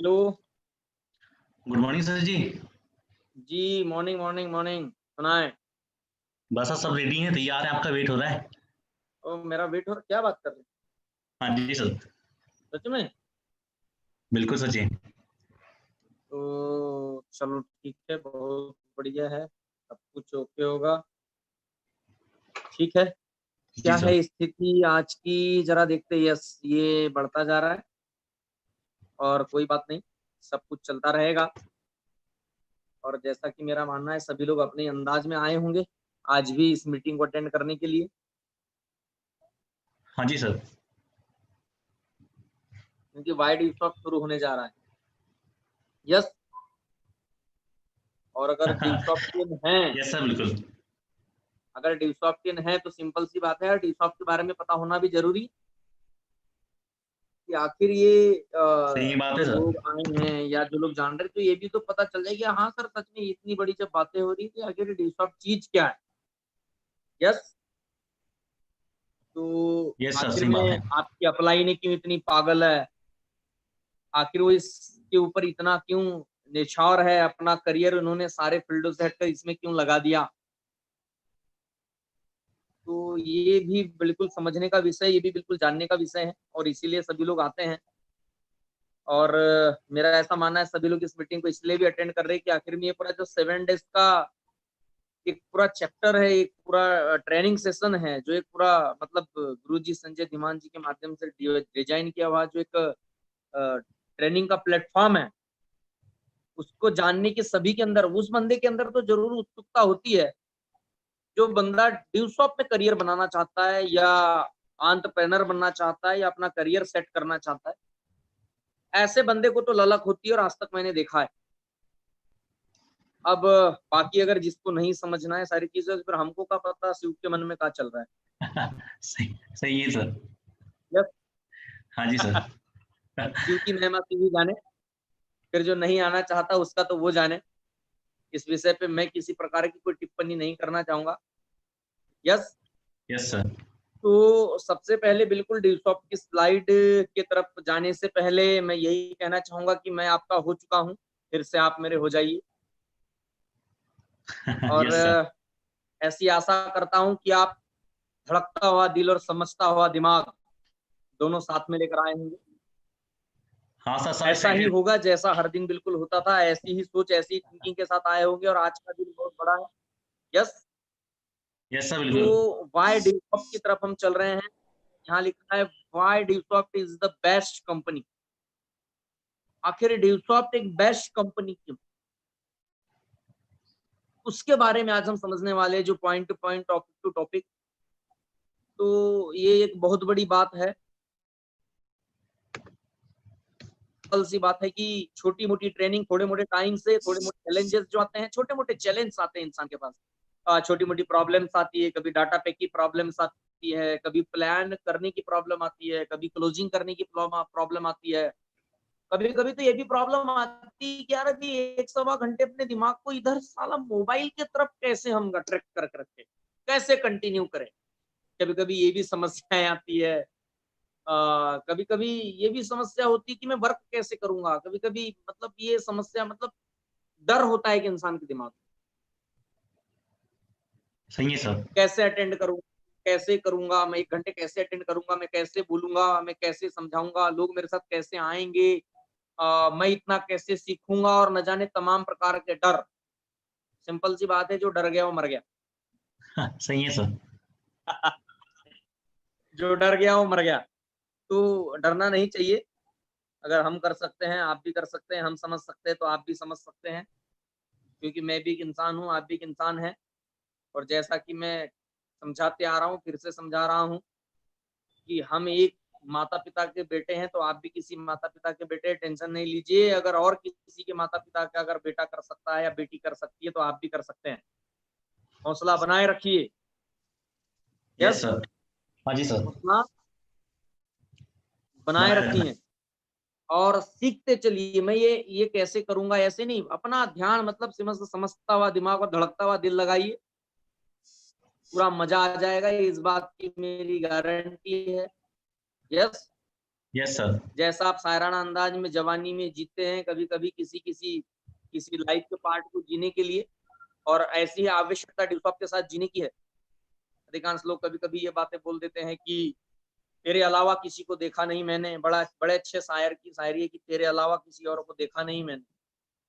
Hello. Good morning sir जी। जी, morning morning morning. सुनाए। बस सब रेडी हैं, तैयार हैं, आपका वेट हो रहा है। ओ मेरा वेट हो रहा, क्या बात कर रहे हैं? हाँ जी सर। सच में? बिल्कुल सर जी। तो चलो ठीक है, बहुत बढ़िया है। सब कुछ ओके होगा। ठीक है। जी क्या सर। है स्थिति आज की, जरा देखते हैं। यस, ये बढ़ता जा रहा है और कोई बात नहीं, सब कुछ चलता रहेगा। और जैसा कि मेरा मानना है, सभी लोग अपने अंदाज में आए होंगे आज भी इस मीटिंग को अटेंड करने के लिए, हाँ जी सर। क्योंकि वाइड स्टॉक शुरू होने जा रहा है। यस। और अगर डिसॉप्टियन है, यस सर बिल्कुल। अगर डिसॉप्टियन है तो सिंपल सी बात है, डिसॉप्ट के बारे में पता होना भी जरूरी कि आखिर ये सही बात है जो सर। लोग आए हैं या जो लोग जान रहे हैं, तो ये भी तो पता चल जाएगी। हाँ सर, सच में इतनी बड़ी जब बातें हो रही थी, आखिर डिसॉप्ट चीज क्या है। यस। तो यस सर आखिर सही बात में है। आपकी अप्लाई ने क्यों इतनी पागल है, आखिर वो इसके ऊपर इतना क्यों निछावर है, अपना करियर उन्होंने सारे फील्डों से हटकर इसमें क्यों लगा दिया। तो ये भी बिल्कुल समझने का विषय, ये भी बिल्कुल जानने का विषय है, और इसीलिए सभी लोग आते हैं। और मेरा ऐसा मानना है, सभी लोग इस मीटिंग को इसलिए भी अटेंड कर रहे हैं कि आखिर में ये पूरा जो 7 डेज का एक पूरा चैप्टर है, एक पूरा ट्रेनिंग सेशन है, जो एक पूरा मतलब गुरुजी संजय धीमान जी के माध्यम से डिजाइन किया हुआ जो एक ट्रेनिंग का प्लेटफॉर्म है, उसको जानने के सभी के अंदर, उस बंदे के अंदर तो जरूर उत्सुकता होती है जो बंदा ड्यू शॉप में करियर बनाना चाहता है, या एंटरप्रेन्योर बनना चाहता है, या अपना करियर सेट करना चाहता है। ऐसे बंदे को तो ललक होती है, और आज तक मैंने देखा है। अब बाकी अगर जिसको नहीं समझना है सारी चीजें, तो फिर हमको क्या पता शिव के मन में क्या चल रहा सही सही है सर। है। हाँ जी सर। शिव की महिमा शिव ही जाने, फिर जो नहीं आना चाहता उसका तो वो जाने। इस विषय पे मैं किसी प्रकार की कोई टिप्पणी नहीं करना चाहूंगा। यस। Yes sir. तो सबसे पहले बिल्कुल ड्यूसॉप की स्लाइड की तरफ जाने से पहले मैं यही कहना चाहूंगा कि मैं आपका हो चुका हूं, फिर से आप मेरे हो जाइए। और यस सर। ऐसी आशा करता हूं कि आप धड़कता हुआ दिल और समझता हुआ दिमाग दोनों साथ में लेकर आए होंगे। हाँ सर, सब ऐसा ही एक्साइटेड। होगा जैसा हर दिन बिल्कुल होता था, ऐसी ही सोच, ऐसी ही थिंकिंग के साथ आए होंगे, और आज का दिन बहुत बड़ा है। यस। यस सर बिल्कुल। तो वाई ड्यूसॉफ्ट की तरफ हम चल रहे हैं। यहाँ लिखा है why Dusoft is the best company. आखिर ड्यूसॉफ्ट एक बेस्ट कंपनी क्यों, उसके बारे में आज हम समझने वाले हैं, जो point to point, topic to topic. तो ये एक बहुत बड़ी बात है। सिंपल सी बात है कि छोटी मोटी ट्रेनिंग, थोड़े मोटे टाइम से थोड़े मोटे चैलेंजेस जो आते हैं, छोटे मोटे चैलेंज आते हैं इंसान के पास, छोटी मोटी प्रॉब्लम्स आती है, कभी डाटा पैक की प्रॉब्लम्स आती है, कभी प्लान करने की प्रॉब्लम आती है, कभी क्लोजिंग करने की प्रॉब्लम आती है। कभी कभी तो ये भी प्रॉब्लम आती है कि यार अभी 1 सवा घंटे अपने दिमाग को इधर साला मोबाइल की तरफ कैसे हम अट्रैक्ट कर रखे, कैसे कंटिन्यू करें। कभी कभी ये भी समस्याएं आती है। कभी कभी ये भी समस्या होती है कि मैं वर्क कैसे करूंगा। कभी कभी मतलब ये समस्या, मतलब डर होता है कि इंसान के दिमाग में, सही है सर। कैसे अटेंड करूंगा, कैसे करूंगा, मैं 1 घंटे कैसे अटेंड करूंगा, मैं कैसे बोलूंगा, मैं कैसे समझाऊंगा, लोग मेरे साथ कैसे आएंगे, मैं इतना कैसे सीखूंगा, और न जाने तमाम प्रकार के डर। सिंपल सी बात है, जो डर गया वो मर गया। सही है सर। जो डर गया वो मर गया। तो डरना नहीं चाहिए। अगर हम कर सकते हैं आप भी कर सकते हैं, हम समझ सकते हैं तो आप भी समझ सकते हैं, क्योंकि मैं भी एक इंसान हूँ, आप भी एक इंसान हैं। और जैसा कि मैं समझाते आ रहा हूँ, फिर से समझा रहा हूँ कि हम एक माता पिता के बेटे हैं, तो आप भी किसी माता पिता के बेटे। टेंशन नहीं लीजिए, अगर और किसी के माता पिता का अगर बेटा कर सकता है या बेटी कर सकती है, तो आप भी कर सकते हैं। हौसला बनाए रखिए। Yes yes. सर। हाँ जी सर। हौसला बनाए बनाए रखना। रखिए और सीखते चलिए। मैं ये कैसे करूंगा, ऐसे नहीं, अपना ध्यान मतलब समझता हुआ दिमाग और धड़कता हुआ दिल लगाइए, पूरा मजा आ जाएगा, इस बात की मेरी गारंटी है। यस। Yes sir. जैसा आप सायराना अंदाज में जवानी में जीते हैं, कभी कभी किसी लाइफ के पार्ट को जीने के लिए, और ऐसी ही आवश्यकता ड्यूसॉप के साथ जीने की है। अधिकांश लोग कभी कभी ये बातें बोल देते हैं कि तेरे अलावा किसी को देखा नहीं मैंने। बड़े अच्छे शायर की शायरी है कि तेरे अलावा किसी और को देखा नहीं मैंने,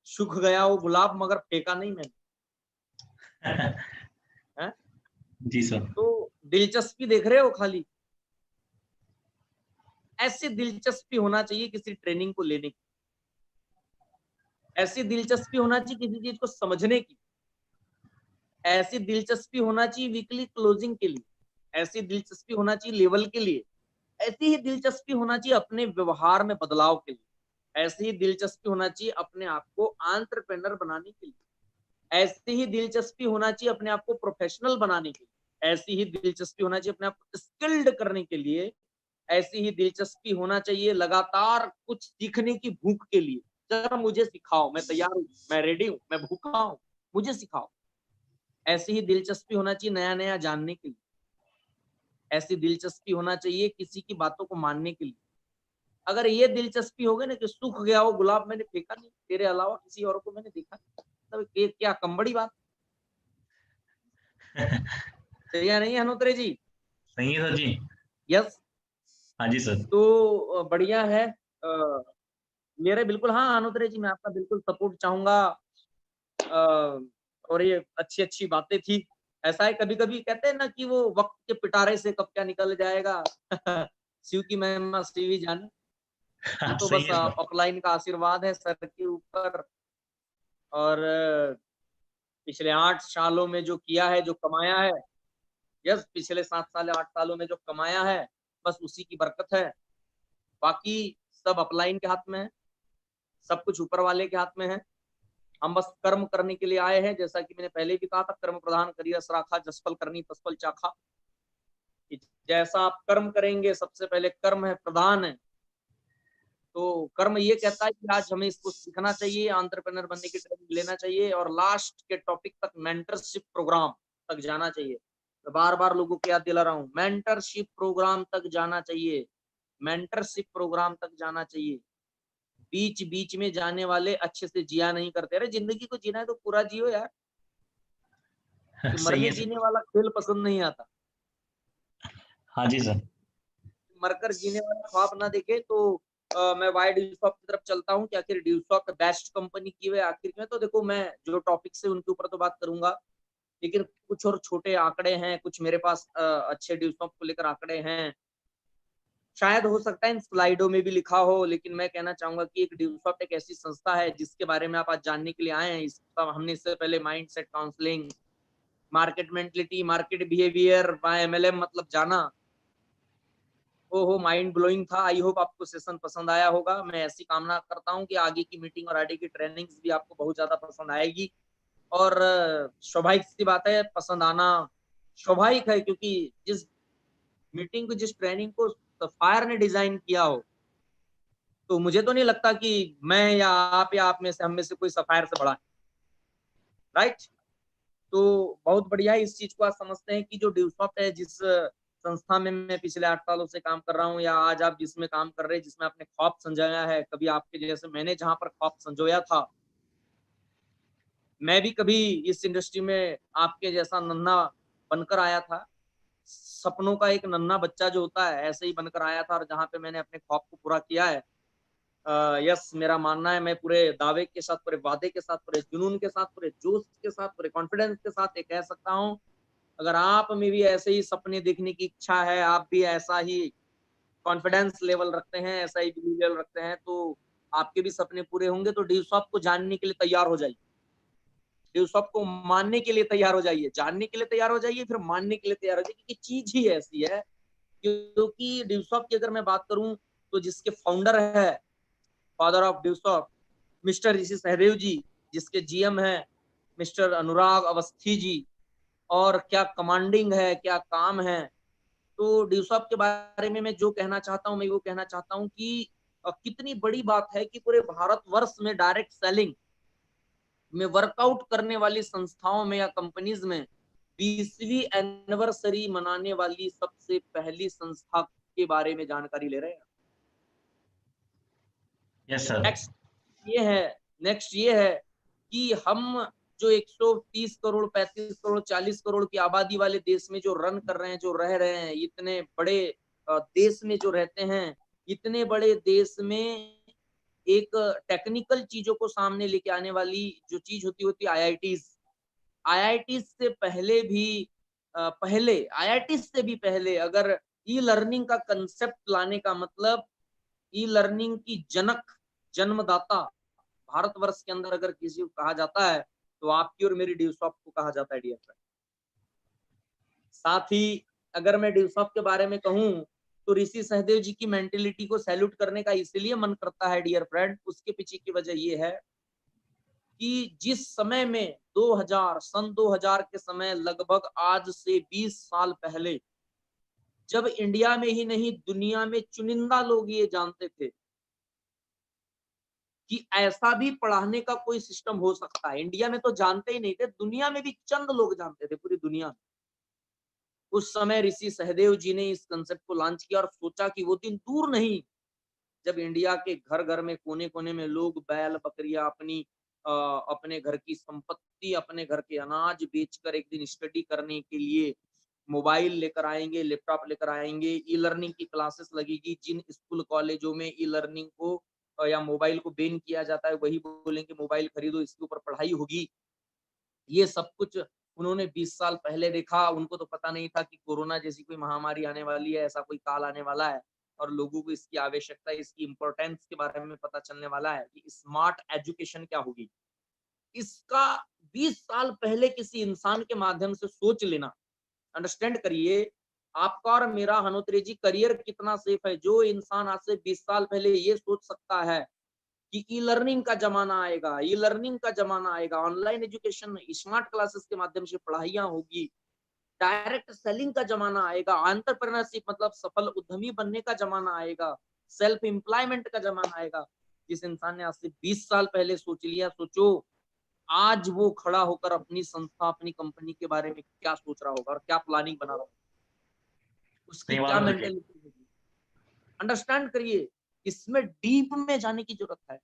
सूख गया वो गुलाब मगर फेंका नहीं मैंने। है? जी सर। तो दिलचस्पी देख रहे हो खाली, ऐसी दिलचस्पी होना चाहिए किसी ट्रेनिंग को लेने की, ऐसी दिलचस्पी होना चाहिए किसी चीज को समझने की, ऐसी दिलचस्पी होना चाहिए वीकली क्लोजिंग के लिए, ऐसी दिलचस्पी होना चाहिए लेवल के लिए, ऐसी ही दिलचस्पी होना चाहिए अपने व्यवहार में बदलाव के लिए, ऐसी ही दिलचस्पी होना चाहिए अपने आप को एंटरप्रेन्योर बनाने के लिए, ऐसी ही दिलचस्पी होना चाहिए अपने आप को प्रोफेशनल बनाने के लिए, ऐसी ही दिलचस्पी होना चाहिए अपने आप को स्किल्ड करने के लिए, ऐसी ही दिलचस्पी होना चाहिए लगातार कुछ सीखने की भूख के लिए। जरा मुझे सिखाओ, मैं तैयार हूँ, मैं रेडी हूँ, मैं भूखा हूँ, मुझे सिखाओ। ऐसी ही दिलचस्पी होना चाहिए नया नया जानने के लिए, ऐसी दिलचस्पी होना चाहिए किसी की बातों को मानने के लिए। अगर ये दिलचस्पी हो गई ना कि सूख गया वो गुलाब मैंने फेंका नहीं, तेरे अलावा किसी और को मैंने देखा नहीं, तब ये क्या कम बड़ी बात। सही है नहीं हनोत्रे जी? सही है सर जी। यस। हाँ जी सर। तो बढ़िया है। मेरे बिल्कुल, हाँ हनोत्रे जी, मैं आपका बिल्कुल सपोर्ट चाहूंगा। और ये अच्छी अच्छी बातें थी। ऐसा है कभी कभी कहते हैं ना कि वो वक्त के पिटारे से कब क्या निकल जाएगा। शिव की महिमा शिव ही जाने। ये हाँ, तो सही बस है सर। अपलाइन का आशीर्वाद है सर के ऊपर। और पिछले 8 सालों में जो किया है, जो कमाया है, यस, पिछले 7 साल 8 सालों में जो कमाया है, बस उसी की बरकत है। बाकी सब अपलाइन के हाथ में है, सब कुछ ऊपर वाले के हाथ में है। हम बस कर्म करने के लिए आए हैं, जैसा कि मैंने पहले भी कहा था, कर्म प्रधान करियर सराखा, जसफल करनी तसफल चाखा। जैसा आप कर्म करेंगे, सबसे पहले कर्म है प्रधान है। तो कर्म ये कहता है कि आज हमें इसको सीखना चाहिए, एंटरप्रेन्योर बनने की ट्रेनिंग लेना चाहिए, और लास्ट के टॉपिक तक मेंटरशिप प्रोग्राम तक जाना चाहिए। मैं बार बार लोगों को याद दिला रहा हूँ, मेंटरशिप प्रोग्राम तक जाना चाहिए, मेंटरशिप प्रोग्राम तक जाना चाहिए। बीच बीच में जाने वाले अच्छे से जिया नहीं करते। अरे जिंदगी को जीना है तो पूरा जियो यार। कि सही मरने है जीने सर। वाला खेल पसंद नहीं आता। हाँ जी सर। मरकर जीने वाला ख्वाब ना देखे। तो मैं वाई ड्यूसॉफ्ट की तरफ चलता हूँ कि आखिर ड्यूसॉफ्ट बेस्ट कंपनी की है आखिर में। तो देखो, मैं जो टॉपिक से उनके ऊपर तो बात करूंगा, लेकिन कुछ और छोटे आंकड़े हैं, कुछ मेरे पास अच्छे ड्यूसॉफ्ट को लेकर आंकड़े हैं। शायद हो सकता है इन स्लाइडों में भी लिखा हो, लेकिन मैं कहना चाहूंगा कि एक ड्यूसॉफ्ट एक ऐसी संस्था है जिसके बारे में आप आज जानने के लिए आए हैं। हमने इससे पहले mind set counselling, market mentality, market behaviour, MLM मतलब जाना। ओहो, माइंड ब्लोइंग था। आई होप आपको सेशन पसंद आया होगा। मैं ऐसी कामना करता हूँ कि आगे की मीटिंग और आगे की ट्रेनिंग्स भी आपको बहुत ज्यादा पसंद आएगी। और स्वाभाविक सी बात है, पसंद आना स्वाभाविक है, क्योंकि जिस मीटिंग को, जिस ट्रेनिंग को सफायर ने डिजाइन किया हो, तो मुझे तो नहीं लगता कि मैं या आप में से, हम में से कोई सफायर से बड़ा है। राइट? तो बहुत बढ़िया है। इस चीज को आज समझते हैं कि जो ड्यूसॉफ्ट है, जिस संस्था में मैं पिछले 8 सालों से काम कर रहा हूँ, या आज आप जिसमें काम कर रहे हैं, जिसमें आपने ख्वाब संजोया है, कभी आपके जैसे मैंने जहां पर ख्वाब संजोया था, मैं भी कभी इस इंडस्ट्री में आपके जैसा नन्हा बनकर आया था। सपनों का एक नन्हा बच्चा जो होता है, ऐसे ही बनकर आया था, और जहां पे मैंने अपने ख्वाब को पूरा किया है। यस, मेरा मानना है, मैं पूरे दावे के साथ, पूरे वादे के साथ, पूरे जुनून के साथ, पूरे जोश के साथ, पूरे कॉन्फिडेंस के साथ ये कह सकता हूँ, अगर आप में भी ऐसे ही सपने देखने की इच्छा है, आप भी ऐसा ही कॉन्फिडेंस लेवल रखते हैं, ऐसा ही बिलीव लेवल रखते हैं, तो आपके भी सपने पूरे होंगे। तो ड्यूसॉफ्ट को जानने के लिए तैयार हो जाइए, ड्यूसॉफ्ट को मानने के लिए तैयार हो जाइए, जानने के लिए तैयार हो जाइए, फिर मानने के लिए तैयार हो जाइए, क्योंकि चीज ही ऐसी है। क्योंकि ड्यूसॉफ्ट की अगर मैं बात करूं, तो जिसके फाउंडर है, father of ड्यूसॉफ्ट, mister Rishi Sahdev जी, जिसके GM है मिस्टर अनुराग अवस्थी जी, और क्या कमांडिंग है, क्या काम है। तो ड्यूसॉफ्ट के बारे में मैं जो कहना चाहता हूँ, मैं वो कहना चाहता हूँ कि कितनी बड़ी बात है कि पूरे भारतवर्ष में डायरेक्ट सेलिंग में वर्कआउट करने वाली संस्थाओं में या कंपनीज में 20वीं एनिवर्सरी मनाने वाली सबसे पहली संस्था के बारे में जानकारी ले रहे हैं। Yes sir. नेक्स्ट ये है कि हम जो 130 करोड़, 35 करोड़, 40 करोड़ की आबादी वाले देश में जो रन कर रहे हैं, जो रह रहे हैं, इतने बड़े देश में जो रहते हैं, इतने बड़े देश में एक टेक्निकल चीजों को सामने लेके आने वाली जो चीज होती आईआईटीज। आईआईटीज से पहले भी आईआईटीज से भी पहले अगर ई लर्निंग का कंसेप्ट लाने का मतलब, ई लर्निंग की जनक, जन्मदाता भारतवर्ष के अंदर अगर किसी को कहा जाता है तो आपकी और मेरी ड्यूसॉफ्ट को कहा जाता है, डियर फ्रेंड। साथ ही अगर मैं ड्यूसॉफ्ट के बारे में कहूं तो ऋषि सहदेव जी की मेंटेलिटी को सैल्यूट करने का इसलिए मन करता है डियर फ्रेंड, उसके पीछे की वजह यह है कि जिस समय में 2000 के समय, लगभग आज से 20 साल पहले, जब इंडिया में ही नहीं दुनिया में चुनिंदा लोग ये जानते थे कि ऐसा भी पढ़ाने का कोई सिस्टम हो सकता है। इंडिया में तो जानते ही नहीं थे, दुनिया में भी चंद लोग जानते थे, पूरी दुनिया में। उस समय ऋषि सहदेव जी ने इस कंसेप्ट को लॉन्च किया और सोचा कि वो दिन दूर नहीं जब इंडिया के घर घर में, कोने कोने में लोग बैल बकरियां अपने घर की संपत्ति, अपने घर के अनाज बेचकर एक दिन स्टडी करने के लिए मोबाइल लेकर आएंगे, लैपटॉप लेकर आएंगे। ई लर्निंग की क्लासेस लगेगी। जिन स्कूल कॉलेजों में ई लर्निंग को या मोबाइल को बैन किया जाता है, वही बोलेंगे मोबाइल खरीदो, इसके ऊपर पढ़ाई होगी। ये सब कुछ उन्होंने 20 साल पहले देखा। उनको तो पता नहीं था कि कोरोना जैसी कोई महामारी आने वाली है, ऐसा कोई काल आने वाला है और लोगों को इसकी आवश्यकता, इसकी इंपॉर्टेंस के बारे में पता चलने वाला है कि स्मार्ट एजुकेशन क्या होगी। इसका 20 साल पहले किसी इंसान के माध्यम से सोच लेना, अंडरस्टैंड करिए आपका और मेरा, हनोत्रे जी, करियर कितना सेफ है। जो इंसान आज से 20 साल पहले ये सोच सकता है कि ई लर्निंग का जमाना आएगा, ई लर्निंग का जमाना आएगा, ऑनलाइन एजुकेशन, स्मार्ट क्लासेस के माध्यम से पढ़ाइयां होगी, डायरेक्ट सेलिंग का जमाना आएगा, एंटरप्रेन्योरशिप मतलब सफल उद्यमी बनने का जमाना आएगा, सेल्फ एम्प्लॉयमेंट का जमाना आएगा। जिस इंसान ने आज से 20 साल पहले सोच लिया, सोचो आज वो खड़ा होकर अपनी संस्था, अपनी कंपनी के बारे में क्या सोच रहा होगा और क्या प्लानिंग बना रहा होगा, उसकी नहीं क्या मालूम तुझे। मेंटेलिटी होगी। अंडरस्टैंड करिए, इसमें डीप में जाने की जरूरत है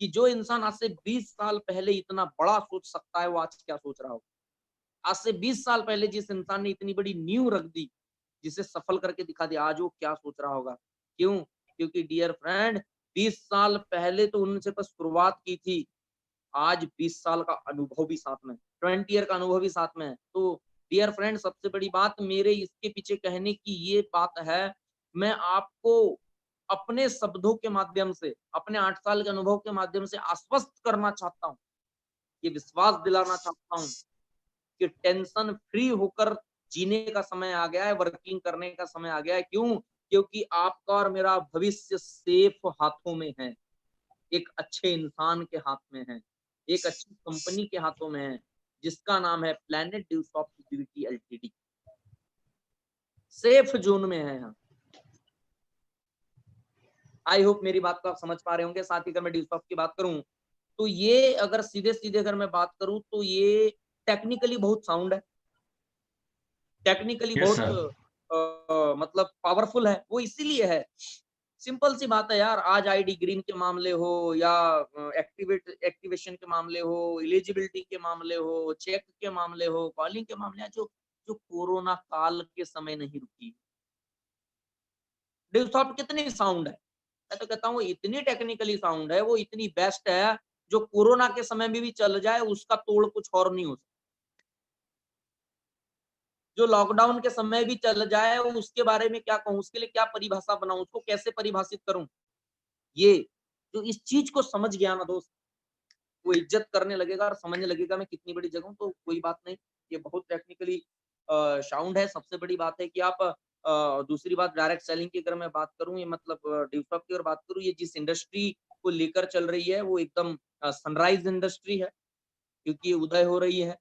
कि जो इंसान आज से 20 साल पहले इतना बड़ा सोच सकता है, वो आज क्या सोच रहा होगा। आज से 20 साल पहले जिस इंसान ने इतनी बड़ी नींव रख दी, जिसे सफल करके दिखा दिया, आज वो क्या सोच रहा होगा। क्यों? क्योंकि डियर फ्रेंड, 20 साल पहले तो उनसे बस शुरुआत की थी, आज 20 साल का अनुभव भी साथ में, 20 ईयर का अनुभव भी साथ में है। तो डियर फ्रेंड, सबसे बड़ी बात मेरे इसके पीछे कहने की ये बात है, मैं आपको अपने शब्दों के माध्यम से, अपने 8 साल के अनुभव के माध्यम से आश्वस्त करना चाहता हूँ, ये विश्वास दिलाना चाहता हूँ कि टेंशन फ्री होकर जीने का समय आ गया है, वर्किंग करने का समय आ गया है। क्यों? क्योंकि आपका और मेरा भविष्य सेफ हाथों में है, एक अच्छे इंसान के हाथ में है, एक अच्छी कंपनी के हाथों में है, जिसका नाम है planet Dusoft security LTD. Safe zone में है हम। आई होप मेरी बात को आप समझ पा रहे होंगे। साथ ही अगर मैं ड्यूसॉफ्ट की बात करूं तो ये, अगर सीधे सीधे अगर मैं बात करूं तो ये टेक्निकली बहुत साउंड है, टेक्निकली यस बहुत सर। मतलब पावरफुल है। वो इसीलिए है, सिंपल सी बात है यार। आज आईडी ग्रीन के मामले हो या एक्टिवेशन के मामले हो, एलिजिबिलिटी के मामले हो, चेक के मामले हो, कॉलिंग के मामले, जो जो कोरोना काल के समय नहीं रुकी। डेस्कटॉप कितनी साउंड है, मैं तो कहता हूँ इतनी टेक्निकली साउंड है, वो इतनी बेस्ट है, जो कोरोना के समय में भी चल जाए उसका तोड़ कुछ और नहीं हो सकता। जो लॉकडाउन के समय भी चल जाए उसके बारे में क्या कहूँ, उसके लिए क्या परिभाषा बनाऊं, उसको कैसे परिभाषित करूं। ये जो इस चीज को समझ गया ना दोस्त, वो इज्जत करने लगेगा और समझने लगेगा मैं कितनी बड़ी जगह हूं। तो कोई बात नहीं, ये बहुत टेक्निकली साउंड है। सबसे बड़ी बात है कि आप दूसरी बात, डायरेक्ट सेलिंग की अगर मैं बात करूं, ये मतलब ड्यूसॉफ्ट की अगर बात करूं, ये जिस इंडस्ट्री को लेकर चल रही है वो एकदम सनराइज इंडस्ट्री है, क्योंकि ये उदय हो रही है,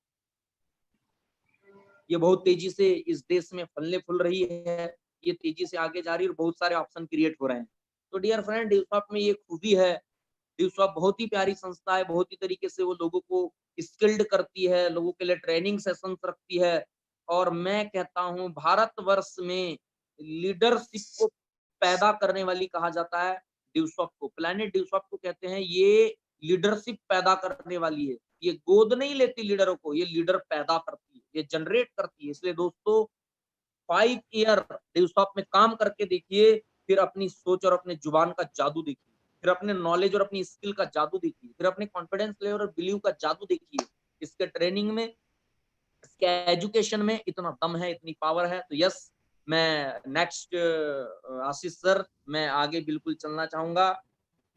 ये बहुत तेजी से इस देश में फलने फूल रही है, ये तेजी से आगे जा रही है और बहुत सारे ऑप्शन क्रिएट हो रहे हैं। तो डियर फ्रेंड, ड्यूसॉफ्ट में ये खूबी है, ड्यूसॉफ्ट बहुत ही प्यारी संस्था है, बहुत ही तरीके से वो लोगों को स्किल्ड करती है, लोगों के लिए ट्रेनिंग सेशंस रखती है। और मैं कहता हूँ भारतवर्ष में लीडरशिप को पैदा करने वाली कहा जाता है, ड्यूसॉफ्ट को, प्लैनेट ड्यूसॉफ्ट को कहते हैं ये लीडरशिप पैदा करने वाली है। ये गोद नहीं लेती लीडरों को, ये लीडर पैदा करती है, ये जनरेट करती है। इसलिए दोस्तों 5 ईयर ड्यूसॉफ्ट में काम करके देखिए, फिर अपनी सोच और अपने जुबान का जादू देखिए, फिर अपने नॉलेज और अपनी स्किल का जादू देखिए, फिर अपने कॉन्फिडेंस लेवल और बिलीव का जादू देखिए। इसके ट्रेनिंग में, इसके एजुकेशन में इतना दम है, इतनी पावर है। तो यस, मैं नेक्स्ट आशीष सर, मैं आगे बिल्कुल चलना चाहूंगा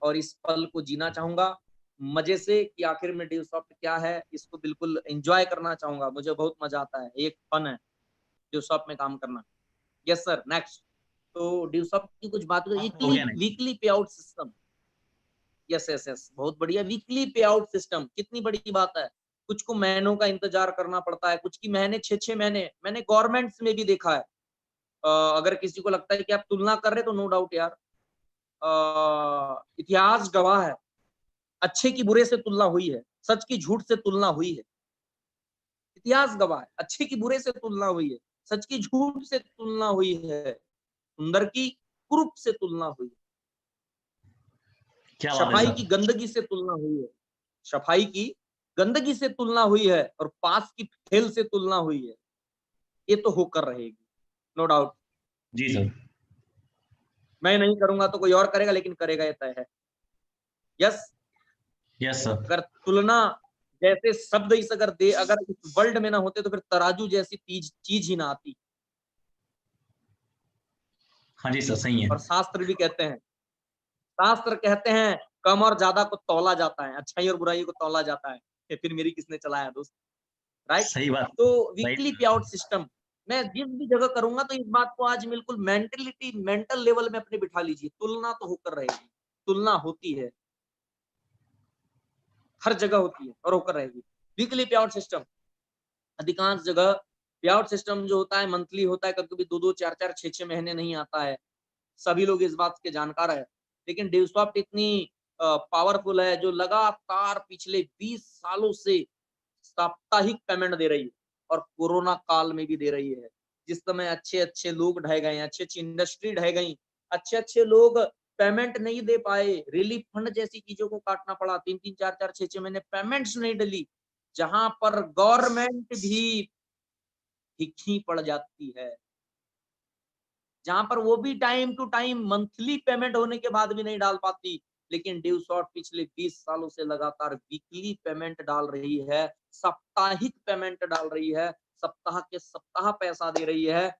और इस पल को जीना चाहूंगा मजे से, कि आखिर में ड्यूसॉफ्ट क्या है, इसको बिल्कुल एंजॉय करना चाहूंगा। मुझे बहुत मजा आता है, एक फन है ड्यूसॉफ्ट में काम करना। Yes sir, next. तो ड्यूसॉफ्ट की कुछ बात हो वीकली गया नहीं? वीकली पे out system. Yes yes yes, बहुत बढ़िया। वीकली पे आउट सिस्टम कितनी बड़ी बात है। कुछ को महीनों का इंतजार करना पड़ता है, कुछ की महीने 6-6 महीने, मैंने गवर्नमेंट्स में भी देखा है। अगर किसी को लगता है कि आप तुलना कर रहे, तो नो डाउट यार, इतिहास गवाह है, अच्छे की बुरे से तुलना हुई है, सच की झूठ से तुलना हुई है। इतिहास गवाह है, अच्छे की बुरे से तुलना हुई है, सच की झूठ से तुलना हुई है, सुंदर की कुरूप से तुलना हुई है, क्या बात है सफाई की सर। गंदगी से तुलना हुई है, सफाई की गंदगी से तुलना हुई है, और पास की फेल से तुलना हुई है। ये तो होकर रहेगी, नो डाउट। जी सर। मैं नहीं करूंगा तो कोई और करेगा, लेकिन करेगा ये तय है। यस। Yes sir. अगर तुलना जैसे शब्द इस अगर इस वर्ल्ड में ना होते, तो फिर तराजू जैसी चीज ही ना आती। हाँ जी सर, सही है। और शास्त्र भी कहते हैं, शास्त्र कहते हैं कम और ज्यादा को तौला जाता है, अच्छाई और बुराई को तौला जाता है। ये फिर मेरी किसने चलाया दोस्त, राइट। सही बात। तो राइट। वीकली पे आउट सिस्टम मैं जिस भी जगह करूंगा, तो इस बात को आज बिल्कुल मेंटल लेवल में अपने बिठा लीजिए। तुलना तो होकर रहेगी, तुलना होती है, हर जगह होती है और होकर रहेगी। वीकली पे आउट सिस्टम अधिकांश जगह पे आउट सिस्टम जो होता है मंथली होता है, कभी कभी 2-2, 4-4, 6-6 महीने नहीं आता है। सभी लोग इस बात के जानकार है। लेकिन ड्यूसॉफ्ट इतनी पावरफुल है, जो लगातार पिछले 20 सालों से साप्ताहिक पेमेंट दे रही है, और कोरोना काल में भी दे रही है। जिस समय अच्छे अच्छे लोग ढह गए, अच्छी अच्छी इंडस्ट्री ढह गई, अच्छे अच्छे लोग पेमेंट नहीं दे पाए, रिलीफ फंड जैसी चीजों को काटना पड़ा, 3-3, 4-4, 6-6 महीने पेमेंट्स नहीं डली, जहां पर गवर्नमेंट भी हिक्की पड़ जाती है, जहां पर वो भी time to time monthly payment होने के बाद भी नहीं डाल पाती। लेकिन ड्यूसॉफ्ट पिछले 20 सालों से लगातार वीकली पेमेंट डाल रही है, साप्ताहिक पेमेंट डाल रही है, सप्ताह के सप्ताह पैसा दे रही है।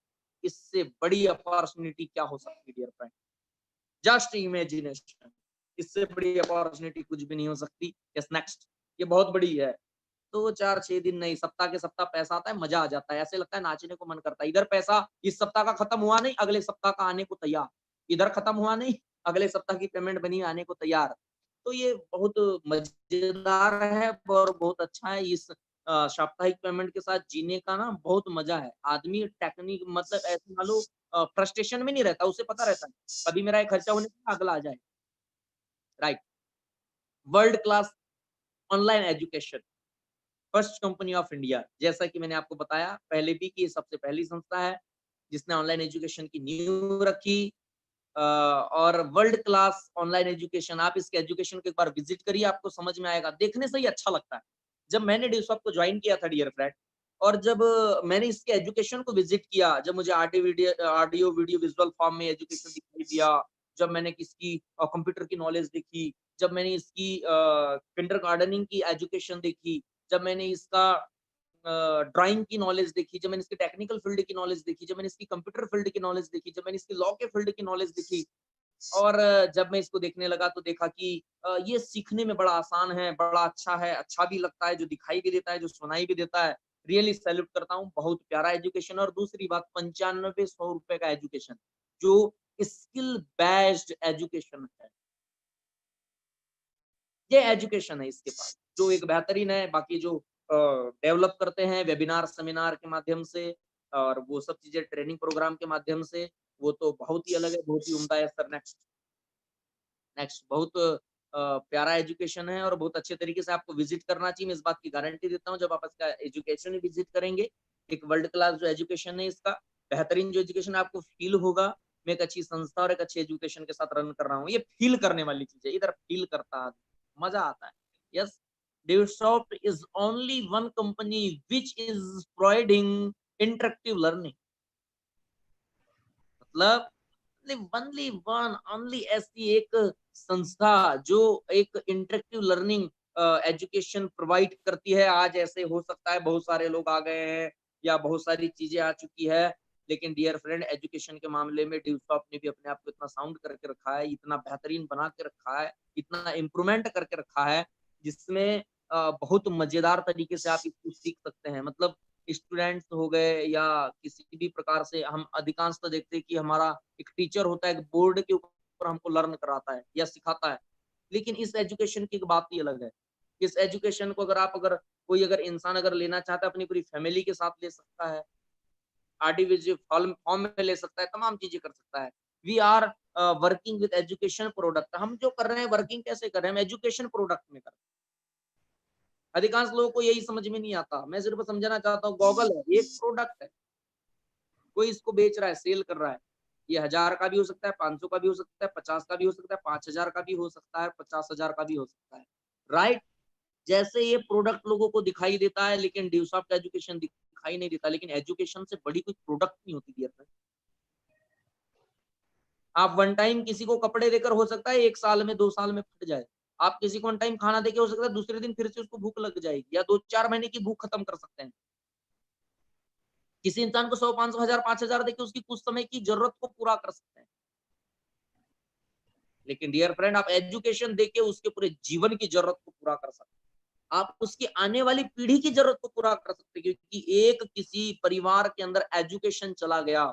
इससे बड़ी अपॉर्चुनिटी क्या हो सकती है डियर फ्रेंड, जस्ट इमेजिनेशन। इससे बड़ी अपॉर्चुनिटी कुछ भी नहीं हो सकती। यस नेक्स्ट, ये बहुत बड़ी है। 2-4-6 दिन नहीं, सप्ताह के सप्ताह पैसा आता है, मजा आ जाता है, ऐसे लगता है नाचने को मन करता है। इधर पैसा इस सप्ताह का खत्म हुआ नहीं, अगले सप्ताह का आने को तैयार, इधर खत्म हुआ नहीं, अगले सप्ताह की पेमेंट बनी आने को तैयार। तो ये बहुत मजेदार है और बहुत अच्छा है। इस साप्ताहिक पेमेंट के साथ जीने का ना बहुत मजा है। आदमी टेक्निक मतलब ऐसे मान लो फ्रस्ट्रेशन में नहीं रहता, उसे पता रहता है अभी मेरा एक खर्चा होने का अगला आ जाए, right. World class online education, first company of India, जैसा कि मैंने आपको बताया पहले भी कि ये सबसे पहली संस्था है जिसने ऑनलाइन एजुकेशन की नींव रखी। और वर्ल्ड क्लास ऑनलाइन एजुकेशन, आप इसके एजुकेशन को एक बार विजिट करिए, आपको समझ में आएगा, देखने से ही अच्छा लगता है। जब मैंने ड्यूसॉफ्ट को ज्वाइन किया था डियर फ्रेंड, और जब मैंने इसके एजुकेशन को विजिट किया, जब मुझे ऑडियो वीडियो विजुअल फॉर्म में एजुकेशन दिखाई दिया, जब मैंने किसकी कंप्यूटर की नॉलेज देखी, जब मैंने इसकी किंडर गार्डनिंग की एजुकेशन देखी, जब मैंने इसका ड्राइंग की नॉलेज देखी, जब मैंने इसकी टेक्निकल फील्ड की नॉलेज देखी, जब मैंने इसकी कंप्यूटर फील्ड की नॉलेज देखी, जब मैंने इसकी लॉ के फील्ड की नॉलेज देखी, और जब मैं इसको देखने लगा तो देखा कि ये सीखने में बड़ा आसान है, बड़ा अच्छा है, अच्छा भी लगता है, जो दिखाई भी देता है, जो सुनाई भी देता है। रियली सैल्यूट करता हूँ, बहुत प्यारा एजुकेशन। और दूसरी बात, 9500 रुपए का एजुकेशन, जो स्किल बेस्ड एजुकेशन है, ये एजुकेशन है इसके पास, जो एक बेहतरीन है। बाकी जो डेवलप करते हैं वेबिनार सेमिनार के माध्यम से, और वो सब चीजें ट्रेनिंग प्रोग्राम के माध्यम से, वो तो बहुत ही अलग है, बहुत ही उम्दा है सर। नेक्स्ट नेक्स्ट, बहुत प्यारा एजुकेशन है, और बहुत अच्छे तरीके से आपको विजिट करना चाहिए। मैं इस बात की गारंटी देता हूँ, जब आप इसका एजुकेशन विजिट करेंगे, एक वर्ल्ड क्लास जो एजुकेशन है इसका, बेहतरीन जो एजुकेशन आपको फील होगा। मैं एक अच्छी संस्था और एक अच्छी एजुकेशन के साथ रन कर रहा हूँ। ये फील करने वाली चीज है, इधर फील करता है, मजा आता है। Yes, Devosoft is only one company which is providing interactive learning. मतलब ओनली वन, ओनली ऐसी एक संस्था जो एक इंटरेक्टिव लर्निंग एजुकेशन प्रोवाइड करती है। आज ऐसे हो सकता है बहुत सारे लोग आ गए हैं या बहुत सारी चीजें आ चुकी है, लेकिन डियर फ्रेंड एजुकेशन के मामले में Devosoft ने भी अपने आप को इतना साउंड करके रखा है, इतना बेहतरीन बना के रखा है, इतना इम्प्रूवमेंट करके रखा है, जिसमें बहुत मजेदार तरीके से आप इसको सीख सकते हैं। मतलब स्टूडेंट्स हो गए या किसी भी प्रकार से, हम अधिकांश तो देखते हैं कि हमारा एक टीचर होता है, एक बोर्ड के ऊपर हमको लर्न कराता है या सिखाता है, लेकिन इस एजुकेशन की एक बात ही अलग है। इस एजुकेशन को अगर कोई इंसान अगर लेना चाहता है, अपनी पूरी फैमिली के साथ ले सकता है, आरडीवीजी फॉर्म में ले सकता है, तमाम चीजें कर सकता है। We are working with education product. हम जो कर रहे हैं वर्किंग कैसे कर रहे हैं, हम एजुकेशन प्रोडक्ट में कर रहे हैं। अधिकांश लोगों को यही समझ में नहीं आता। मैं सिर्फ समझाना चाहता हूँ, गॉगल है, ये एक प्रोडक्ट है, कोई इसको बेच रहा है, सेल कर रहा है। ये 1000 का भी हो सकता है, 500 का भी हो सकता है, 50 का भी हो सकता है, 5000 का भी हो सकता है, 50,000 का भी हो सकता है, राइट। जैसे ये प्रोडक्ट लोगों को दिखाई देता है, लेकिन Devosoft एजुकेशन दिखाई नहीं देता। लेकिन एजुकेशन से बड़ी कोई प्रोडक्ट नहीं होती डियर फ्रेंड। आप वन टाइम किसी को कपड़े देकर हो सकता है 1 साल में 2 साल में फट जाए। आप किसी को वन टाइम खाना देके हो सकता है दूसरे दिन फिर से उसको भूख लग जाएगी, या 2-4 महीने की भूख खत्म कर सकते हैं। किसी इंसान को 100, 500, 1000, 5000 देके उसकी कुछ समय की जरूरत को पूरा कर सकते हैं। लेकिन डियर फ्रेंड, आप एजुकेशन देके उसके पूरे जीवन की जरूरत को पूरा कर सकते हैं। आप उसकी आने वाली पीढ़ी की जरूरत को पूरा कर सकते हैं, क्योंकि एक किसी परिवार के अंदर एजुकेशन चला गया,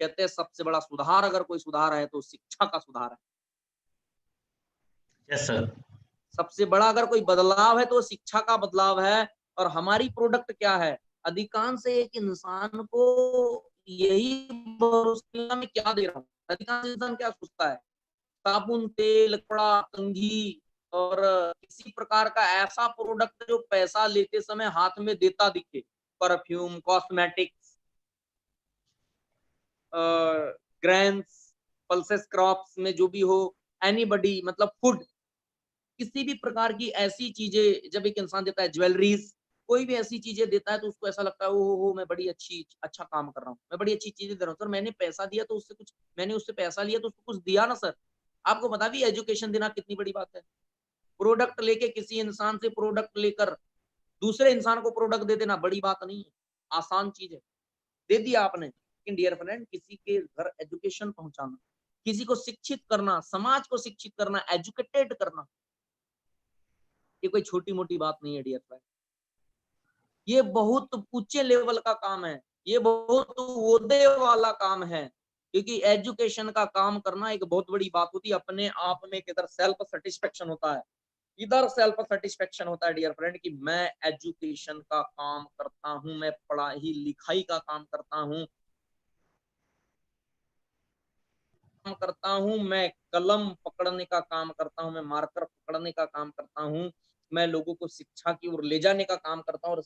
कहते हैं सबसे बड़ा सुधार अगर कोई सुधार है तो शिक्षा का सुधार है। Yes sir. सबसे बड़ा अगर कोई बदलाव है तो शिक्षा का बदलाव है। और हमारी प्रोडक्ट क्या है, अधिकांश एक इंसान को यही भरोसा में क्या दे रहा हूँ। अधिकांश इंसान क्या सोचता है, साबुन, तेल, कपड़ा, कंघी और किसी प्रकार का ऐसा प्रोडक्ट जो पैसा लेते समय हाथ में देता दिखे, perfume, cosmetics, grains, pulses crops में जो भी हो, एनीबडी, मतलब फूड, किसी भी प्रकार की ऐसी चीजें जब एक इंसान देता है, ज्वेलरीज, कोई भी ऐसी चीजें देता है तो उसको ऐसा लगता है ओ मैं बड़ी अच्छा काम कर रहा हूँ, मैं बड़ी अच्छी चीजें दे रहा हूँ सर। मैंने पैसा दिया तो उससे कुछ, मैंने उससे पैसा लिया तो उसको कुछ दिया ना सर। आपको बता भी एजुकेशन देना कितनी बड़ी बात है। प्रोडक्ट लेके किसी इंसान से प्रोडक्ट लेकर दूसरे इंसान को प्रोडक्ट दे देना बड़ी बात नहीं है, आसान चीज है, दे दिया आपने। लेकिन डियर फ्रेंड, किसी के घर एजुकेशन पहुंचाना, किसी को शिक्षित करना, समाज को शिक्षित करना, एजुकेटेड करना, ये कोई छोटी मोटी बात नहीं है डियर फ्रेंड। ये बहुत ऊंचे लेवल का काम है, ये बहुत ओहदे वाला काम है, क्योंकि एजुकेशन का काम करना एक बहुत बड़ी बात होती है। अपने आप में किधर सेल्फ सेटिस्फेक्शन होता है, इधर सेल्फ सेटिस्फेक्शन होता है डियर फ्रेंड, कि मैं एजुकेशन का काम करता हूं, मैं पढ़ाई लिखाई का काम करता हूं, मैं कलम पकड़ने का काम करता हूं, मैं मार्कर पकड़ने का काम करता हूं, मैं लोगों को शिक्षा की ओर ले जाने का काम करता हूं। और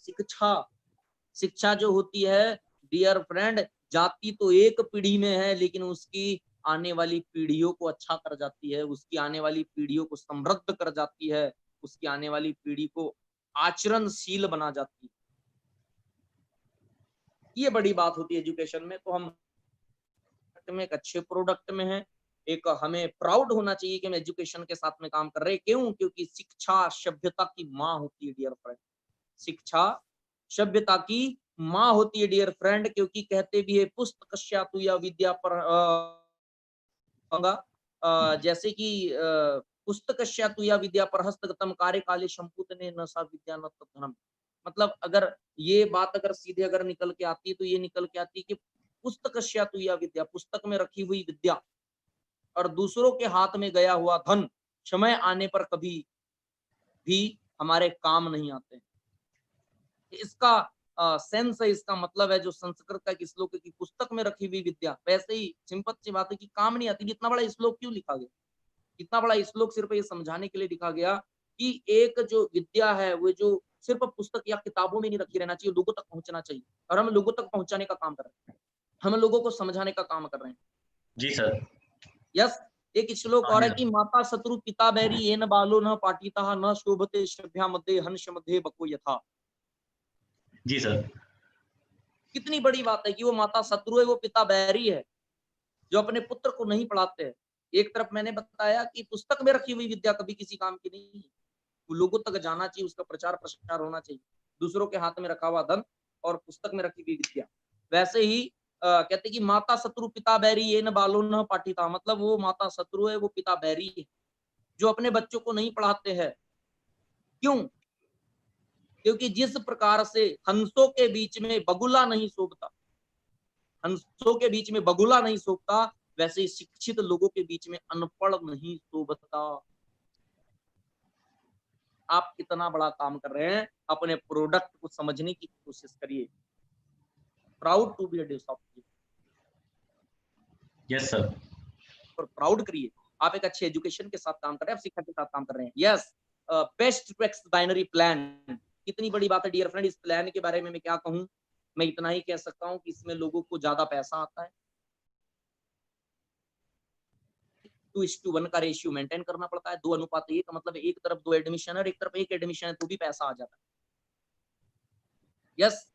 शिक्षा जो होती है डियर फ्रेंड, जाती तो एक पीढ़ी में है, लेकिन उसकी आने वाली पीढ़ियों को अच्छा कर जाती है, उसकी आने वाली पीढ़ियों को समृद्ध कर जाती है, उसकी आने वाली पीढ़ी को आचरणशील बना जाती है। ये बड़ी बात होती है एजुकेशन में। तो हम में एक अच्छे प्रोडक्ट में है, एक हमें प्राउड होना चाहिए कि हम एजुकेशन के साथ में काम कर रहे हैं। क्यों? क्योंकि शिक्षा सभ्यता की माँ होती है डियर फ्रेंड। शिक्षा सभ्यता की माँ होती है डियर फ्रेंड, क्योंकि कहते भी है पुस्तकस्या तु या विद्या पर जैसे कि पुस्तकस्या तु या विद्या पर हस्तगतम कार्य काले संपूतने न सा विद्या न तद्धनम। मतलब अगर ये बात अगर सीधे अगर निकल के आती है तो ये निकल के आती है कि पुस्तकस्या तु या विद्या, पुस्तक में रखी हुई विद्या और दूसरों के हाथ में गया हुआ धन समय आने पर कभी भी हमारे काम नहीं आते। इसका सेंस है, इसका मतलब है जो संस्कृत का एक श्लोक है कि पुस्तक में रखी हुई विद्या, वैसे ही सिंपल सी बात है कि काम नहीं आती। इतना बड़ा श्लोक क्यों लिखा गया? इतना बड़ा श्लोक सिर्फ ये समझाने के लिए लिखा गया कि एक जो विद्या है वो जो सिर्फ पुस्तक या किताबों में नहीं रखी रहना चाहिए, लोगों तक पहुंचना चाहिए। और हम लोगों तक पहुंचाने का काम कर रहे हैं, हम लोगों को समझाने का काम कर रहे हैं। जी सर। यस। एक श्लोक हाँ और जी है सर। कि माता शत्रु पिता बैरी ये न बालो न पाटिता न शोभते शभ्या मध्ये हंस मध्ये बको यथा। जी सर। कितनी बड़ी बात है कि वो माता शत्रु है, वो पिता बैरी है, जो अपने पुत्र को नहीं पढ़ाते हैं। एक तरफ मैंने बताया कि पुस्तक में रखी हुई विद्या कभी किसी काम की नहीं है, वो लोगों तक जाना चाहिए, उसका प्रचार प्रसार होना चाहिए। दूसरों के हाथ में रखा हुआ धन और पुस्तक में रखी हुई विद्या। वैसे ही कहते कि माता शत्रु पिता बैरी ये न बालो न पाठिता, मतलब वो माता शत्रु है, वो पिता बैरी है, जो अपने बच्चों को नहीं पढ़ाते हैं। क्यों? क्योंकि जिस प्रकार से हंसों के बीच में बगुला नहीं शोभता, हंसों के बीच में बगुला नहीं शोभता, वैसे ही शिक्षित लोगों के बीच में अनपढ़ नहीं शोभता। आप कितना बड़ा काम कर रहे हैं, अपने प्रोडक्ट को समझने की कोशिश करिए। प्राउड टू बी अ डिसॉप्टिव यस सर। और प्राउड करिए। आप एक अच्छे एजुकेशन के साथ काम कर रहे हैं, आप शिक्षा के साथ काम कर रहे हैं। यस। बेस्ट ट्वेक्स बाइनरी प्लान, कितनी बड़ी बात है डियर फ्रेंड। इस प्लान के बारे में मैं क्या कहूं, मैं इतना ही कह सकता हूं कि इसमें लोगों को ज्यादा पैसा आता है। 2:1 का रेशियो मेंटेन करना पड़ता है, 2:1 का मतलब एक तरफ 2 एडमिशन है और एक तरफ 1 एडमिशन है तो भी पैसा आ जाता है। यस।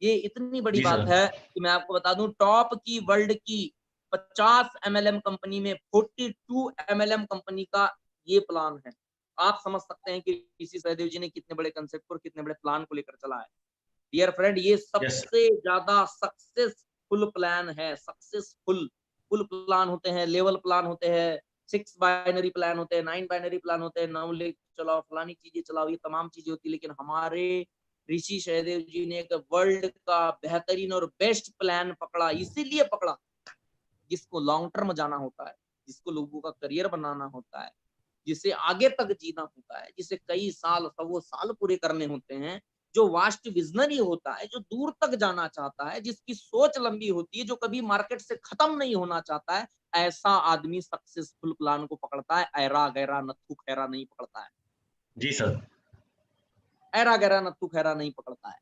ये इतनी बड़ी जी बात सर। है कि मैं आपको बता दूं, टॉप की वर्ल्ड की 50 एमएलएम कंपनी में 42 एमएलएम कंपनी का ये प्लान है। आप समझ सकते हैं कि ऋषि सहदेव जी ने कितने बड़े कंसेप्ट और कितने बड़े प्लान को लेकर चला है। डियर फ्रेंड, ये यस। सबसे ज्यादा सक्सेसफुल प्लान है। सक्सेसफुल फुल प्लान होते हैं, लेवल प्लान होते हैं, 6 बाइनरी प्लान होते हैं, 9 बाइनरी प्लान होते हैं, नाउ लेक चलाओ, फलानी चीजें चलाओ, ये तमाम चीजें होती है। लेकिन हमारे ऋषि सहदेव जी ने एक वर्ल्ड का बेहतरीन और बेस्ट प्लान पकड़ा, इसीलिए पकड़ा जिसको लॉन्ग टर्म जाना होता है, जिसको लोगों का करियर बनाना होता है, जिसे आगे तक जीना होता है, जिसे कई साल सौ साल पूरे करने होते हैं, जो वास्ट विजनरी होता है, जो दूर तक जाना चाहता है, जिसकी सोच लंबी होती है, जो कभी मार्केट से खत्म नहीं होना चाहता है, ऐसा आदमी सक्सेसफुल प्लान को पकड़ता है। ऐरा गैरा नत्थु खैरा नहीं पकड़ता है। जी सर। ऐरा गैरा नत्थु खैरा नहीं पकड़ता है।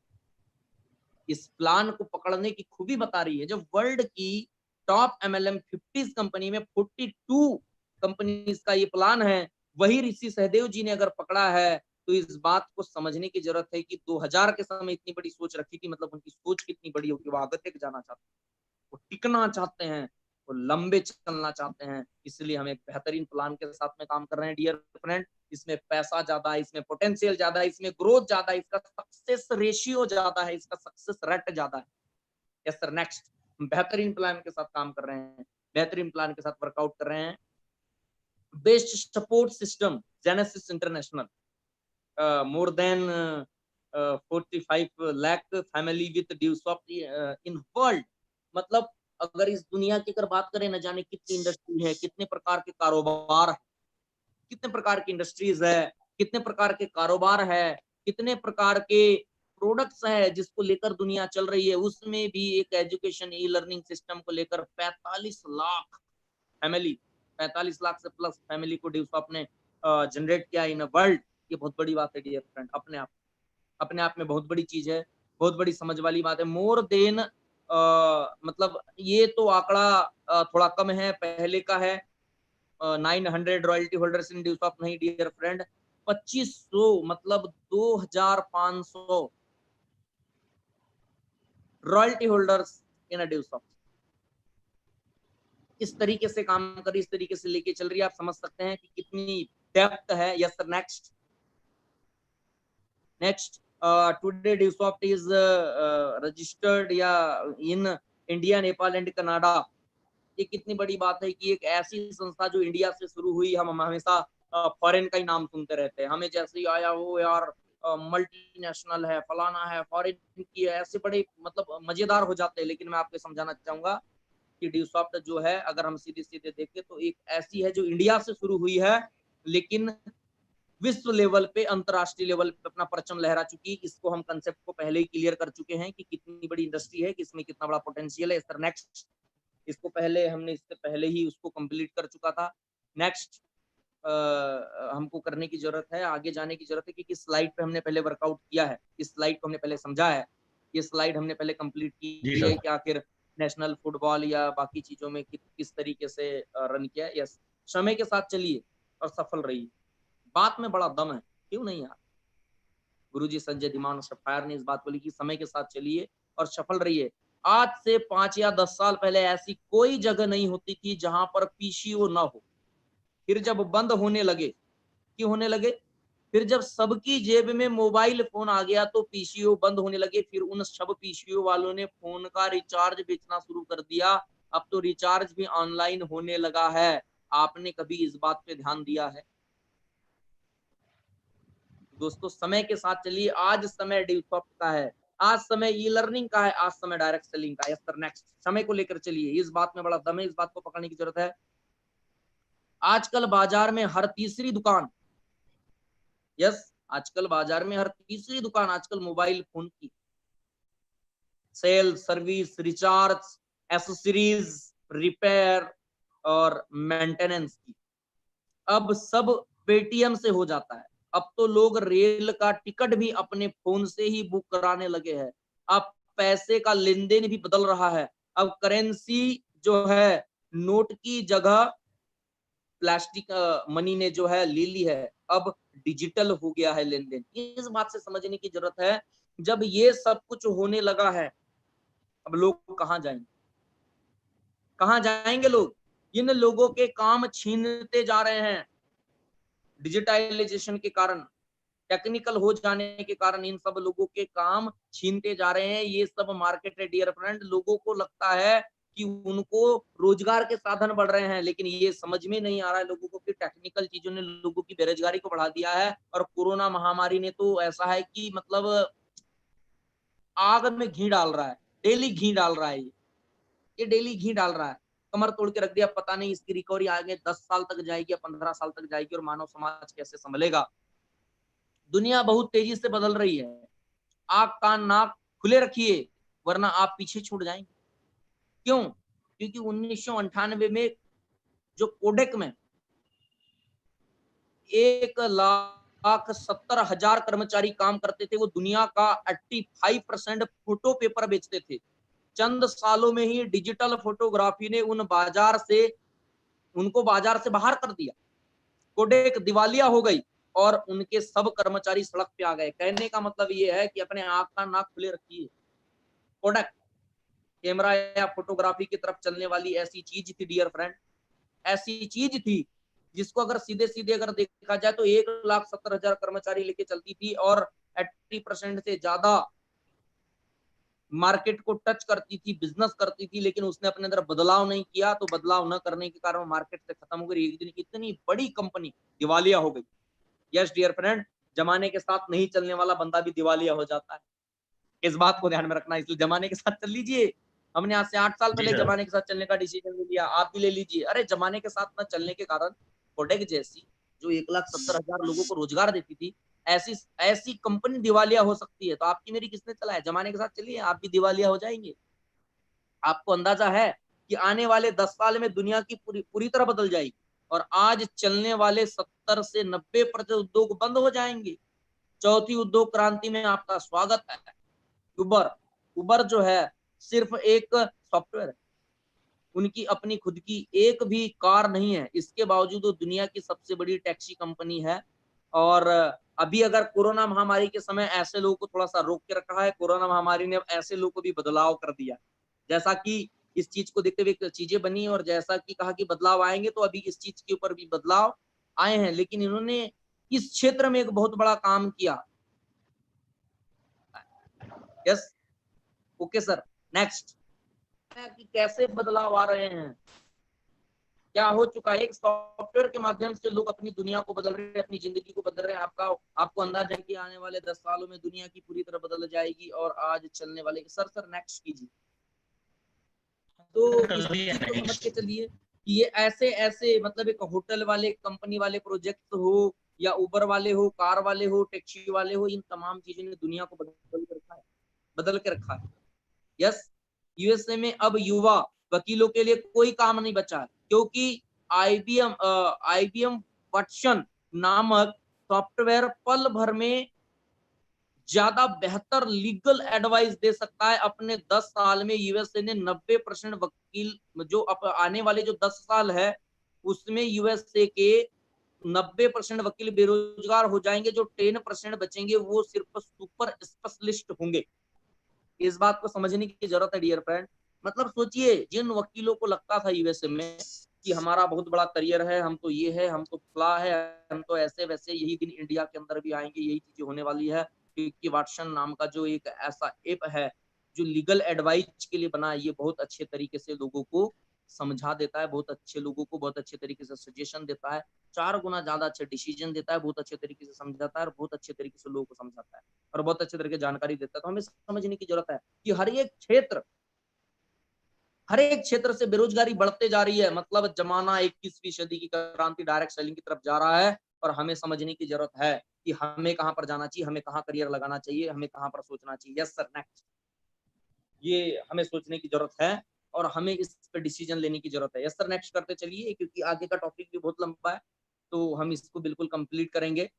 इस प्लान को पकड़ने की खूबी बता रही है जो वर्ल्ड की टॉप एमएलएम 50 कंपनी में 42 कंपनीज का ये प्लान है, वही ऋषि सहदेव जी ने अगर पकड़ा है तो इस बात को समझने की जरूरत है कि 2000 के समय इतनी बड़ी सोच रखी थी, मतलब उनकी सोच कितनी बड़ी होगी। वो आगे तक जाना चाहते हैं, वो टिकना चाहते हैं, वो लंबे चलना चाहते हैं। इसलिए हम एक बेहतरीन प्लान के साथ में काम कर रहे हैं डियर फ्रेंड। इसमें पैसा ज्यादा है, इसमें पोटेंशियल ज्यादा है, इसमें ग्रोथ ज्यादा है, इसका सक्सेस रेशियो ज्यादा है, इसका सक्सेस रेट ज्यादा है। Yes sir. नेक्स्ट, बेहतरीन प्लान के साथ काम कर रहे हैं, बेहतरीन प्लान के साथ वर्कआउट कर रहे हैं। Best support system genesis international, more than 45 lakh family with Dusoft in world. मतलब अगर इस दुनिया की अगर बात करें, न जाने कितनी इंडस्ट्री है, कितने प्रकार के कारोबार है, कितने प्रकार की इंडस्ट्रीज है, कितने प्रकार के कारोबार है, कितने प्रकार के प्रोडक्ट्स है जिसको लेकर दुनिया चल रही है। उसमें भी एक एजुकेशन ई लर्निंग सिस्टम को लेकर 45 लाख फैमिली, 45 लाख से प्लस फैमिली को ड्यूसॉफ्ट ने जनरेट किया इन वर्ल्ड। ये बहुत बड़ी बात है डियर फ्रेंड, अपने आप में बहुत बड़ी चीज है, बहुत बड़ी समझ वाली बात है। मोर देन मतलब ये तो आंकड़ा थोड़ा कम है, पहले का है। 900 रॉयल्टी होल्डर्स इन ड्यूसॉफ्ट नहीं डियर फ्रेंड, 2500 मतलब 2500 रॉयल्टी होल्डर्स इन अ ड्यूसॉफ्ट। इस तरीके से काम कर, इस तरीके से लेके चल रही है, आप समझ सकते हैं कि कितनी डेप्थ है। Yes sir. Next, next, today Dusoft is registered या in India, Nepal and Canada. ये कितनी बड़ी बात है कि एक ऐसी संस्था जो इंडिया से शुरू हुई, हम हमेशा फॉरेन का ही नाम सुनते रहते हैं, हमें जैसे ही आया वो यार मल्टीनेशनल है, फलाना है, फॉरेन की है, ऐसे बड़े मतलब मजेदार हो जाते हैं। लेकिन मैं आपको समझाना चाहूंगा कि ड्यूसॉफ्ट जो है, अगर हम सीधे सीधे देखें तो एक ऐसी है जो इंडिया से शुरू हुई है, लेकिन विश्व लेवल पे, अंतरराष्ट्रीय लेवल पे अपना परचम लहरा चुकी। इसको हम कंसेप्ट को पहले ही क्लियर कर चुके हैं कि कितनी बड़ी इंडस्ट्री है, कि इसमें कितना बड़ा पोटेंशियल है। सर नेक्स्ट, इसको पहले हमने इससे पहले ही उसको कंप्लीट कर चुका था। नेक्स्ट, हमको करने की जरूरत है, आगे जाने की जरूरत है कि किस स्लाइड पे हमने पहले वर्कआउट किया है, इस स्लाइड को हमने पहले समझा है, ये स्लाइड हमने पहले कंप्लीट जी की है सर। कि आखिर नेशनल फुटबॉल या बाकी चीजों में किस तरीके से रन किया। यस, समय के साथ चलिए और सफल रहिए। बात में बड़ा दम है, क्यों नहीं यार। गुरुजी संजय धीमान सफायर ने इस बात बोली कि समय के साथ चलिए और सफल रहिए। आज से 5 या 10 साल पहले ऐसी कोई जगह नहीं होती थी जहां पर पीसीओ ना हो। फिर जब बंद होने लगे, क्यों होने लगे? फिर जब सबकी जेब में मोबाइल फोन आ गया तो पीसीओ बंद होने लगे। फिर उन सब पीसीओ वालों ने फोन का रिचार्ज बेचना शुरू कर दिया। अब तो रिचार्ज भी ऑनलाइन होने लगा है। आपने कभी इस बात पे ध्यान दिया है? दोस्तों, समय के साथ चलिए। आज समय डेवलप का है, आज समय ई लर्निंग का है, आज समय डायरेक्ट सेलिंग का है। Yes sir, next. समय को लेकर चलिए, इस बात में बड़ा दम है, इस बात को पकड़ने की जरूरत है। आजकल बाजार में हर तीसरी दुकान, यस, आजकल बाजार में हर तीसरी दुकान आजकल मोबाइल फोन की sale, service, recharge, accessories, repair और मेंटेनेंस की। अब सब पेटीएम से हो जाता है। अब तो लोग रेल का टिकट भी अपने फोन से ही बुक कराने लगे हैं। अब पैसे का लेन देन भी बदल रहा है। अब करेंसी जो है, नोट की जगह प्लास्टिक मनी ने जो है ले ली है। अब डिजिटल हो गया है लेन देन। इस बात से समझने की जरूरत है। जब ये सब कुछ होने लगा है, अब लोग कहाँ जाएंगे? कहाँ जाएंगे लोग? इन लोगों के काम छीनते जा रहे हैं डिजिटलाइजेशन के कारण, टेक्निकल हो जाने के कारण। इन सब लोगों के काम छीनते जा रहे हैं। ये सब मार्केट है डियर फ्रेंड। लोगों को लगता है कि उनको रोजगार के साधन बढ़ रहे हैं, लेकिन ये समझ में नहीं आ रहा है लोगों को कि टेक्निकल चीजों ने लोगों की बेरोजगारी को बढ़ा दिया है। और कोरोना महामारी ने तो ऐसा है कि मतलब आग में घी डाल रहा है, डेली घी डाल रहा है। ये डेली घी डाल रहा है, कमर तोड़ के रख दिया। पता नहीं इसकी रिकवरी आगे 10 साल तक जाएगी या 15 साल तक जाएगी, और मानव समाज कैसे संभलेगा। दुनिया बहुत तेजी से बदल रही है। आंख कान नाक खुले रखिए, वरना आप पीछे छूट जाएंगे। क्यों? क्योंकि 1998 में जो कोडेक में 1,70,000 कर्मचारी काम करते थे, वो दुनिया का 85% फोटो पेपर बेचते थे। चंद सालों में ही डिजिटल फोटोग्राफी ने उनको बाजार से बाहर कर दिया। कोडेक दिवालिया हो गई और उनके सब कर्मचारी सड़क पे आ गए। कहने का मतलब ये है कि अपने आंख का नाक खुले रखिए। कोडेक कैमरा या फोटोग्राफी की तरफ चलने वाली ऐसी चीज थी डियर फ्रेंड, ऐसी चीज थी जिसको अगर सीधे सीधे अगर देखा जाए तो 1,70,000 कर्मचारी लेके चलती थी और 80% से ज्यादा मार्केट को टच करती थी, बिजनेस करती थी। लेकिन उसने अपने अंदर बदलाव नहीं किया, तो बदलाव न करने के कारण मार्केट से खत्म हो गई। एक दिन इतनी बड़ी कंपनी दिवालिया हो गई। यस डियर फ्रेंड, जमाने के साथ नहीं चलने वाला बंदा भी दिवालिया हो जाता है। इस बात को ध्यान में रखना। इसलिए जमाने के साथ चल लीजिए। हमने आज से 8 साल जी पहले सर। जमाने के साथ चलने का डिसीजन ले लिया, आप भी ले लीजिए। अरे जमाने के साथ न चलने के कारण कोडेक जैसी, जो 1,70,000 लोगों को रोजगार देती थी, ऐसी ऐसी कंपनी दिवालिया हो सकती है। तो आपकी मेरी किसने चला है? जमाने के साथ चलिए, आप भी दिवालिया हो जाएंगे। आपको अंदाजा है कि आने वाले 10 साल में दुनिया की पूरी पूरी तरह बदल जाएगी, और आज चलने वाले 70 से 90% उद्योग बंद हो जाएंगे। चौथी उद्योग क्रांति में आपका स्वागत है। उबर, उबर जो है सिर्फ एक सॉफ्टवेयर है। उनकी अपनी खुद की एक भी कार नहीं है, इसके बावजूद वो दुनिया की सबसे बड़ी टैक्सी कंपनी है। और अभी अगर कोरोना महामारी के समय ऐसे लोगों को थोड़ा सा रोक के रखा है, कोरोना महामारी ने ऐसे लोगों को भी बदलाव कर दिया। जैसा कि इस चीज को देखते हुए चीजें बनी, और जैसा कि कहा कि बदलाव आएंगे, तो अभी इस चीज के ऊपर भी बदलाव आए हैं। लेकिन इन्होंने इस क्षेत्र में एक बहुत बड़ा काम किया। Yes, okay sir, next. कि कैसे बदलाव आ रहे हैं, क्या हो चुका है। एक सॉफ्टवेयर के माध्यम से लोग अपनी दुनिया को बदल रहे हैं, अपनी जिंदगी को बदल रहे हैं। आपको अंदाजा है कि आने वाले 10 सालों में दुनिया की पूरी तरह बदल जाएगी। और आज चलने वाले सर नेक्स्ट कीजिए। तो कर इस दिया चीज को समझ नेक्स्ट। के चलिए कि ये ऐसे ऐसे मतलब एक होटल वाले, कंपनी वाले प्रोजेक्ट हो, या उबर वाले हो, कार वाले हो, टैक्सी वाले हो, इन तमाम चीजों ने दुनिया को बदल के रखा है, बदल के रखा है। यस, यूएसए में अब युवा वकीलों के लिए कोई काम नहीं बचा है, क्योंकि आईबीएम वाटसन नामक सॉफ्टवेयर पल भर में ज्यादा बेहतर लीगल एडवाइस दे सकता है। अपने 10 साल में यूएसए ने 90% वकील, जो आने वाले जो 10 साल है उसमें यूएसए के 90% वकील बेरोजगार हो जाएंगे। जो 10% बचेंगे वो सिर्फ सुपर स्पेशलिस्ट होंगे। इस बात को समझने की जरूरत है डियर फ्रेंड। मतलब सोचिए, जिन वकीलों को लगता था यूएसए में कि हमारा बहुत बड़ा करियर है, हम तो ये है, हम तो फला है, हम तो ऐसे वैसे, यही दिन इंडिया के अंदर भी आएंगे, यही चीजें होने वाली है, क्योंकि वाटसन नाम का जो एक ऐसा ऐप है जो लीगल एडवाइस के लिए बना है, ये बहुत अच्छे तरीके से लोगों को समझा देता है, बहुत अच्छे लोगों को बहुत अच्छे तरीके से सजेशन देता है, 4 गुना ज्यादा अच्छे डिसीजन देता है, बहुत अच्छे तरीके से समझाता है और बहुत अच्छे तरीके से लोगों को समझाता है और बहुत अच्छे तरीके से जानकारी देता है। तो हमें समझने की जरूरत है कि हर एक क्षेत्र से बेरोजगारी बढ़ते जा रही है। मतलब जमाना 21वीं सदी की क्रांति डायरेक्ट सेलिंग की तरफ जा रहा है और हमें समझने की जरूरत है कि हमें कहां पर जाना चाहिए, हमें कहां करियर लगाना चाहिए, हमें कहां पर सोचना चाहिए। Yes sir, next. ये हमें सोचने की जरूरत है और हमें इस पर डिसीजन लेने की जरूरत है। यस सर, नेक्स्ट करते चलिए, क्योंकि आगे का टॉपिक भी बहुत लंबा है तो हम इसको बिल्कुल कंप्लीट करेंगे।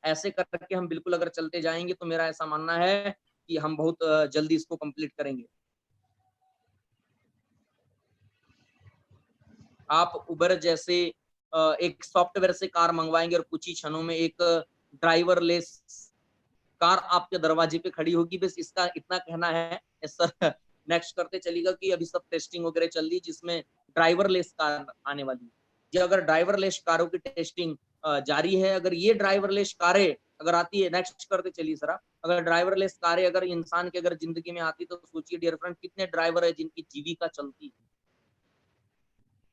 ऐसे करके हम बिल्कुल अगर चलते जाएंगे तो मेरा ऐसा मानना है कि हम बहुत जल्दी इसको कंप्लीट करेंगे। आप उबर जैसे एक सॉफ्टवेयर से कार मंगवाएंगे और कुछ ही क्षणों में एक ड्राइवरलेस कार आपके दरवाजे पे खड़ी होगी। बस इसका इतना कहना है सर। नेक्स्ट करते चलिएगा कि अभी सब टेस्टिंग वगैरह चल रही जिसमें ड्राइवरलेस कार आने वाली है। ये अगर ड्राइवरलेस कारों की टेस्टिंग जारी है, अगर ये ड्राइवरलेस कारें अगर आती है, नेक्स्ट करते चलिए सर, अगर ड्राइवरलेस कारें अगर इंसान के अगर जिंदगी में आती तो सोचिए डियर फ्रेंड, कितने ड्राइवर है जिनकी जीविका चलती है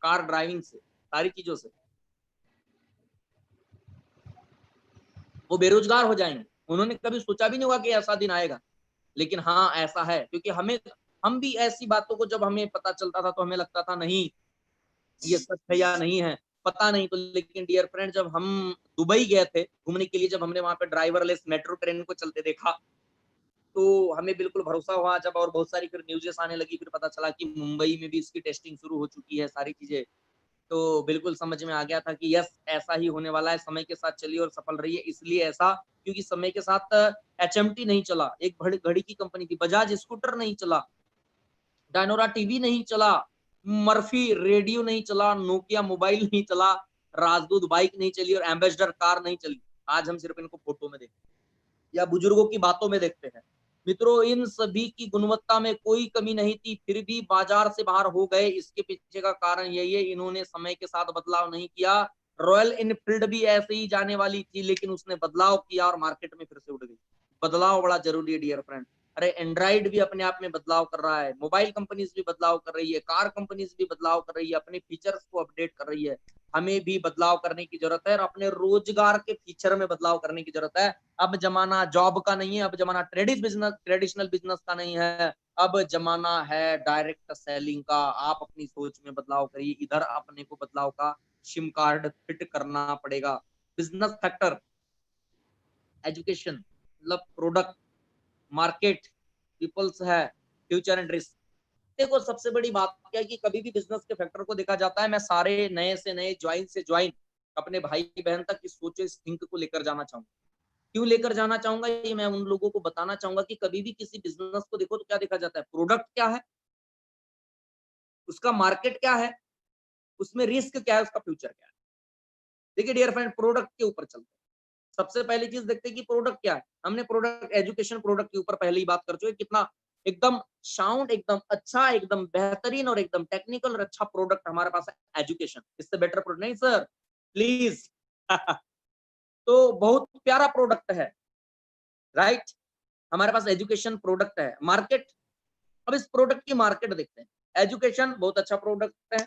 कार ड्राइविंग से, सारी चीजों से। वो बेरोजगार हो जाएंगे। उन्होंने कभी सोचा भी नहीं होगा कि ऐसा दिन आएगा, लेकिन हाँ ऐसा है। क्योंकि हम भी ऐसी बातों को जब हमें पता चलता था तो हमें लगता था नहीं ये सच है या नहीं है, पता नहीं। तो लेकिन डियर फ्रेंड, जब हम दुबई गए थे घूमने के लिए, जब हमने वहां पे ड्राइवरलेस मेट्रो ट्रेन को चलते देखा तो हमें बिल्कुल भरोसा हुआ। जब और बहुत सारी फिर न्यूज़ेस आने लगी, फिर पता चला कि मुंबई में भी इसकी टेस्टिंग शुरू हो चुकी है, सारी चीजें। तो बिल्कुल समझ में आ गया था कि यस, ऐसा ही होने वाला है। समय के साथ चलिए और सफल रहिए। इसलिए ऐसा क्योंकि समय के साथ एचएमटी नहीं चला, एक घड़ी की कंपनी थी, बजाज स्कूटर नहीं चला, डायनोरा टीवी नहीं चला, मर्फी रेडियो नहीं चला, नोकिया मोबाइल नहीं चला, राजदूत बाइक नहीं चली और एम्बेसडर कार नहीं चली। आज हम सिर्फ इनको फोटो में देखते हैं या बुजुर्गों की बातों में देखते हैं। मित्रों, इन सभी की गुणवत्ता में कोई कमी नहीं थी, फिर भी बाजार से बाहर हो गए। इसके पीछे का कारण यही है, इन्होंने समय के साथ बदलाव नहीं किया। रॉयल इनफील्ड भी ऐसे ही जाने वाली थी, लेकिन उसने बदलाव किया और मार्केट में फिर से उड़ गई। बदलाव बड़ा जरूरी है डियर फ्रेंड। अरे एंड्रॉइड भी अपने आप में बदलाव कर रहा है, मोबाइल कंपनीज भी बदलाव कर रही है, कार कंपनीज भी बदलाव कर रही है, अपने फीचर्स को अपडेट कर रही है। हमें भी बदलाव करने की जरूरत है और अपने रोजगार के फीचर में बदलाव करने की जरूरत है। अब जमाना जॉब का नहीं है, अब जमाना ट्रेडिशनल बिजनेस का नहीं है, अब जमाना है डायरेक्ट सेलिंग का। आप अपनी सोच में बदलाव करिए, इधर अपने को बदलाव का सिम कार्ड फिट करना पड़ेगा। बिजनेस फैक्टर, एजुकेशन, मतलब प्रोडक्ट, मार्केट, पीपल्स है, फ्यूचर एंड रिस्क। देखो सबसे बड़ी बात क्या है कि कभी भी बिजनेस के फैक्टर को देखा जाता है, मैं सारे नए से नए ज्वाइन से ज्वाइन अपने भाई बहन तक इस सोचे, इस थिंक को लेकर जाना चाहूंगा। क्यों लेकर जाना चाहूंगा, ये मैं उन लोगों को बताना चाहूंगा कि कभी भी किसी बिजनेस को देखो तो क्या देखा जाता है, प्रोडक्ट क्या है, उसका मार्केट क्या है, उसमें रिस्क क्या है, उसका फ्यूचर क्या है। देखिए डियर फ्रेंड, प्रोडक्ट के ऊपर चलते हैं। सबसे पहली चीज देखते हैं कि प्रोडक्ट क्या है। हमने प्रोडक्ट एजुकेशन प्रोडक्ट के ऊपर पहले ही बात कर चुके, कितना एकदम साउंड, एकदम अच्छा, एकदम बेहतरीन और एकदम टेक्निकल और अच्छा प्रोडक्ट हमारे पास है एजुकेशन। इससे बेटर प्रोडक्ट नहीं सर, प्लीज। तो बहुत प्यारा प्रोडक्ट है, राइट। हमारे पास एजुकेशन प्रोडक्ट है। मार्केट, अब इस प्रोडक्ट की मार्केट देखते हैं। एजुकेशन बहुत अच्छा प्रोडक्ट है।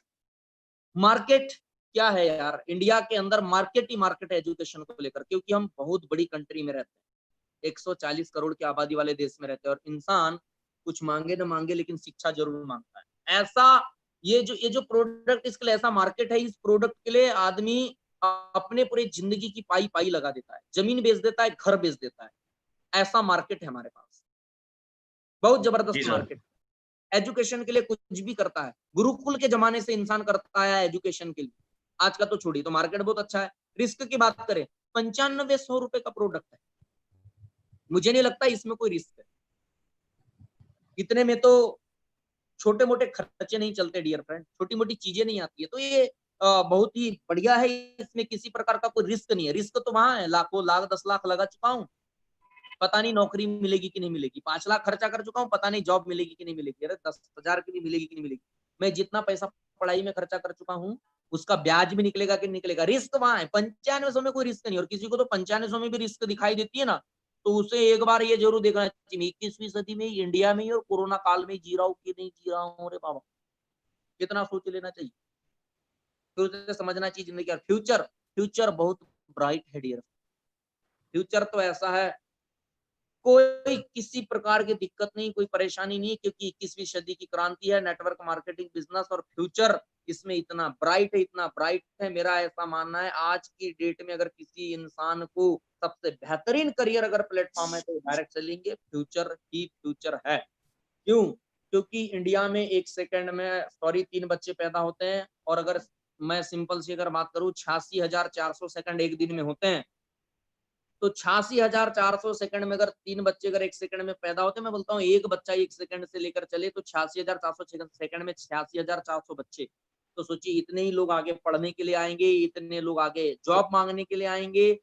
मार्केट क्या है यार, इंडिया के अंदर मार्केट ही मार्केट है एजुकेशन को लेकर, क्योंकि हम बहुत बड़ी कंट्री में रहते हैं, 140 करोड़ की आबादी वाले देश में रहते हैं और इंसान कुछ मांगे न मांगे लेकिन शिक्षा जरूर मांगता है। ऐसा ये जो प्रोडक्ट, इसके लिए ऐसा मार्केट है। इस प्रोडक्ट के लिए आदमी अपने पूरे जिंदगी की पाई पाई लगा देता है, जमीन बेच देता है, घर बेच देता है। ऐसा मार्केट है हमारे पास, बहुत जी जबरदस्त सर। मार्केट। एजुकेशन के लिए कुछ भी करता है, गुरुकुल के जमाने से इंसान करता है एजुकेशन के लिए, आज का तो छोड़िए। तो मार्केट बहुत अच्छा है। रिस्क की बात करें, 9500 रुपए का प्रोडक्ट है, मुझे नहीं लगता इसमें कोई रिस्क है। इतने में तो छोटे मोटे खर्चे नहीं चलते डियर फ्रेंड, छोटी मोटी चीजें नहीं आती है। तो ये बहुत ही बढ़िया है, इसमें किसी प्रकार का कोई रिस्क नहीं है। रिस्क तो वहां है, लाखों लाख 10 लाख लगा चुका हूँ, पता नहीं नौकरी मिलेगी कि नहीं मिलेगी। 5 लाख खर्चा कर चुका हूँ, पता नहीं जॉब मिलेगी कि नहीं मिलेगी। अरे 10,000 की भी मिलेगी कि नहीं मिलेगी। मैं जितना पैसा पढ़ाई में खर्चा कर चुका हूँ, उसका ब्याज भी निकलेगा कि नहीं निकलेगा। रिस्क वहां है, 9500 में कोई रिस्क नहीं। और किसी को तो 9500 में भी रिस्क दिखाई देती है ना, तो उसे एक बार ये जरूर देखना चाहिए 21वीं सदी में इंडिया में ही और कोरोना काल में जी रहा हूँ कि नहीं जी रहा हूँ। अरे बाबा, कितना सोच लेना चाहिए, फिर उसे समझना चाहिए जिंदगी का फ्यूचर। फ्यूचर बहुत ब्राइट है डियर। फ्यूचर तो ऐसा है, कोई किसी प्रकार की दिक्कत नहीं, कोई परेशानी नहीं, क्योंकि 21वीं सदी की क्रांति है, नेटवर्क मार्केटिंग बिजनेस और फ्यूचर इसमें इतना ब्राइट है, इतना ब्राइट है। मेरा ऐसा मानना है आज की डेट में अगर किसी इंसान को सबसे बेहतरीन करियर अगर प्लेटफॉर्म है तो डायरेक्ट सेलिंग फ्यूचर ही फ्यूचर है। क्यों? क्योंकि इंडिया में एक सेकंड में 3 बच्चे पैदा होते हैं, और अगर मैं सिंपल सी अगर बात करूं 86,400 सेकंड एक दिन में होते हैं, तो 86,400 सेकंड में अगर 3 बच्चे अगर एक सेकंड में पैदा होते हैं, मैं बोलता हूँ एक बच्चा एक सेकंड से लेकर चले तो 86,400 सेकंड में 86,400 बच्चे। तो सोचिए इतने ही लोग आगे पढ़ने के लिए आएंगे, इतने लोग आगे जॉब मांगने के लिए आएंगे।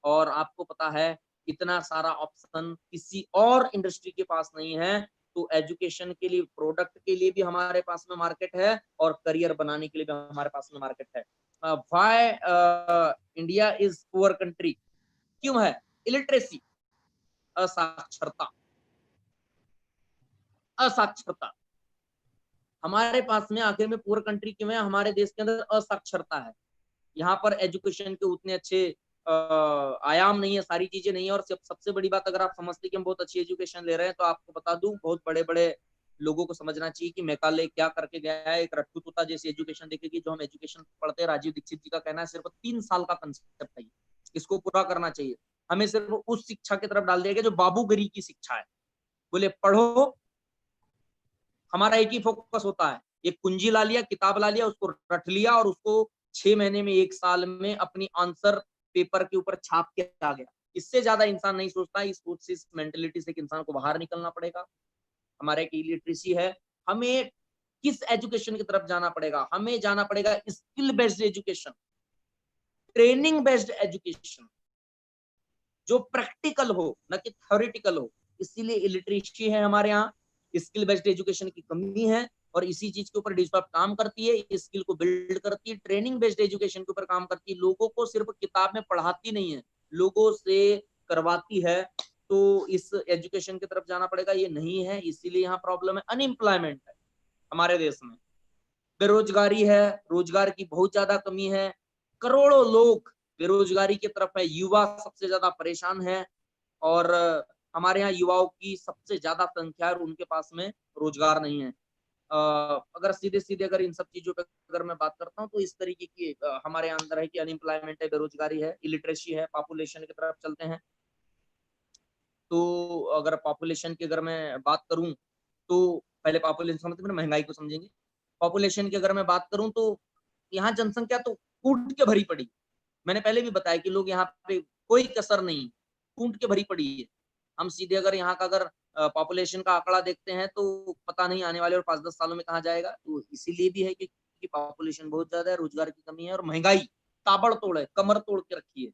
और आपको पता है इतना सारा ऑप्शन किसी और इंडस्ट्री के पास नहीं है। तो एजुकेशन के लिए, प्रोडक्ट के लिए भी हमारे पास में मार्केट है, और करियर बनाने के लिए भी हमारे पास में मार्केट है। Why India is poor country? क्यों है? इलिटरेसी, असाक्षरता। असाक्षरता हमारे पास में आखिर में पुअर कंट्री क्यों है? हमारे देश के अंदर असाक्षरता है। यहाँ पर एजुकेशन के उतने अच्छे आयाम नहीं है, सारी चीजें नहीं है। और सबसे बड़ी बात, अगर आप समझते कि हम बहुत अच्छी एजुकेशन ले रहे हैं, तो आपको बता दूं बहुत बड़े बड़े लोगों को समझना चाहिए कि मेघालय क्या करके गया है। एक रट्टू तोता जैसी एजुकेशन देखेगी जो हम एजुकेशन पढ़ते हैं। राजीव दीक्षित जी का कहना है सिर्फ 3 साल का कंसेप्ट है, इसको पूरा करना चाहिए। हमें सिर्फ उस शिक्षा की तरफ डाल दिया गया जो बाबूगरी की शिक्षा है। बोले पढ़ो, हमारा एक ही फोकस होता है, एक कुंजी ला लिया, किताब ला लिया, उसको रट लिया, और उसको 6 महीने में 1 साल में अपनी आंसर पेपर के ऊपर छाप के आ गया। इससे ज्यादा इंसान नहीं सोचता। इस सोच से, इस मेंटेलिटी से इंसान को बाहर निकलना पड़ेगा। हमारे एक इलिटरेसी है। हमें किस एजुकेशन की तरफ जाना पड़ेगा? हमें जाना पड़ेगा skill based education, training based education, जो प्रैक्टिकल हो न कि थ्योरेटिकल हो। इसीलिए इलिटरेसी है हमारे यहाँ, स्किल बेस्ड एजुकेशन की कमी है। और इसी चीज के ऊपर डिस्टॉप काम करती है, स्किल को बिल्ड करती है, ट्रेनिंग बेस्ड एजुकेशन के ऊपर काम करती है। लोगों को सिर्फ किताब में पढ़ाती नहीं है, लोगों से करवाती है। तो इस एजुकेशन की तरफ जाना पड़ेगा, ये नहीं है। इसीलिए यहाँ प्रॉब्लम है, अनएम्प्लॉयमेंट है हमारे देश में, बेरोजगारी है, रोजगार की बहुत ज्यादा कमी है। करोड़ों लोग बेरोजगारी की तरफ है, युवा सबसे ज्यादा परेशान है। और हमारे यहाँ युवाओं की सबसे ज्यादा संख्या है और उनके पास में रोजगार नहीं है। अगर सीधे सीधे अगर इन सब चीजों पे अगर मैं बात करता हूँ, तो इस तरीके की हमारे अंदर है कि अनएम्प्लॉयमेंट है, बेरोजगारी है, इलिटरेसी है। पॉपुलेशन की तरफ चलते हैं, तो अगर पॉपुलेशन की अगर मैं बात करूं, तो पहले पॉपुलेशन समझते हैं, महंगाई को समझेंगे। पॉपुलेशन की अगर मैं बात करूं, तो यहाँ जनसंख्या तो कूट के भरी पड़ी। मैंने पहले भी बताया कि लोग यहाँ पे कोई कसर नहीं, कूट के भरी पड़ी है। हम सीधे अगर यहाँ का अगर पॉपुलेशन का आंकड़ा देखते हैं, तो पता नहीं आने वाले और 5-10 सालों में कहाँ जाएगा। तो इसीलिए भी है कि पॉपुलेशन बहुत ज्यादा है, रोजगार की कमी है, और महंगाई ताबड़तोड़ है, कमर तोड़ के रखी है।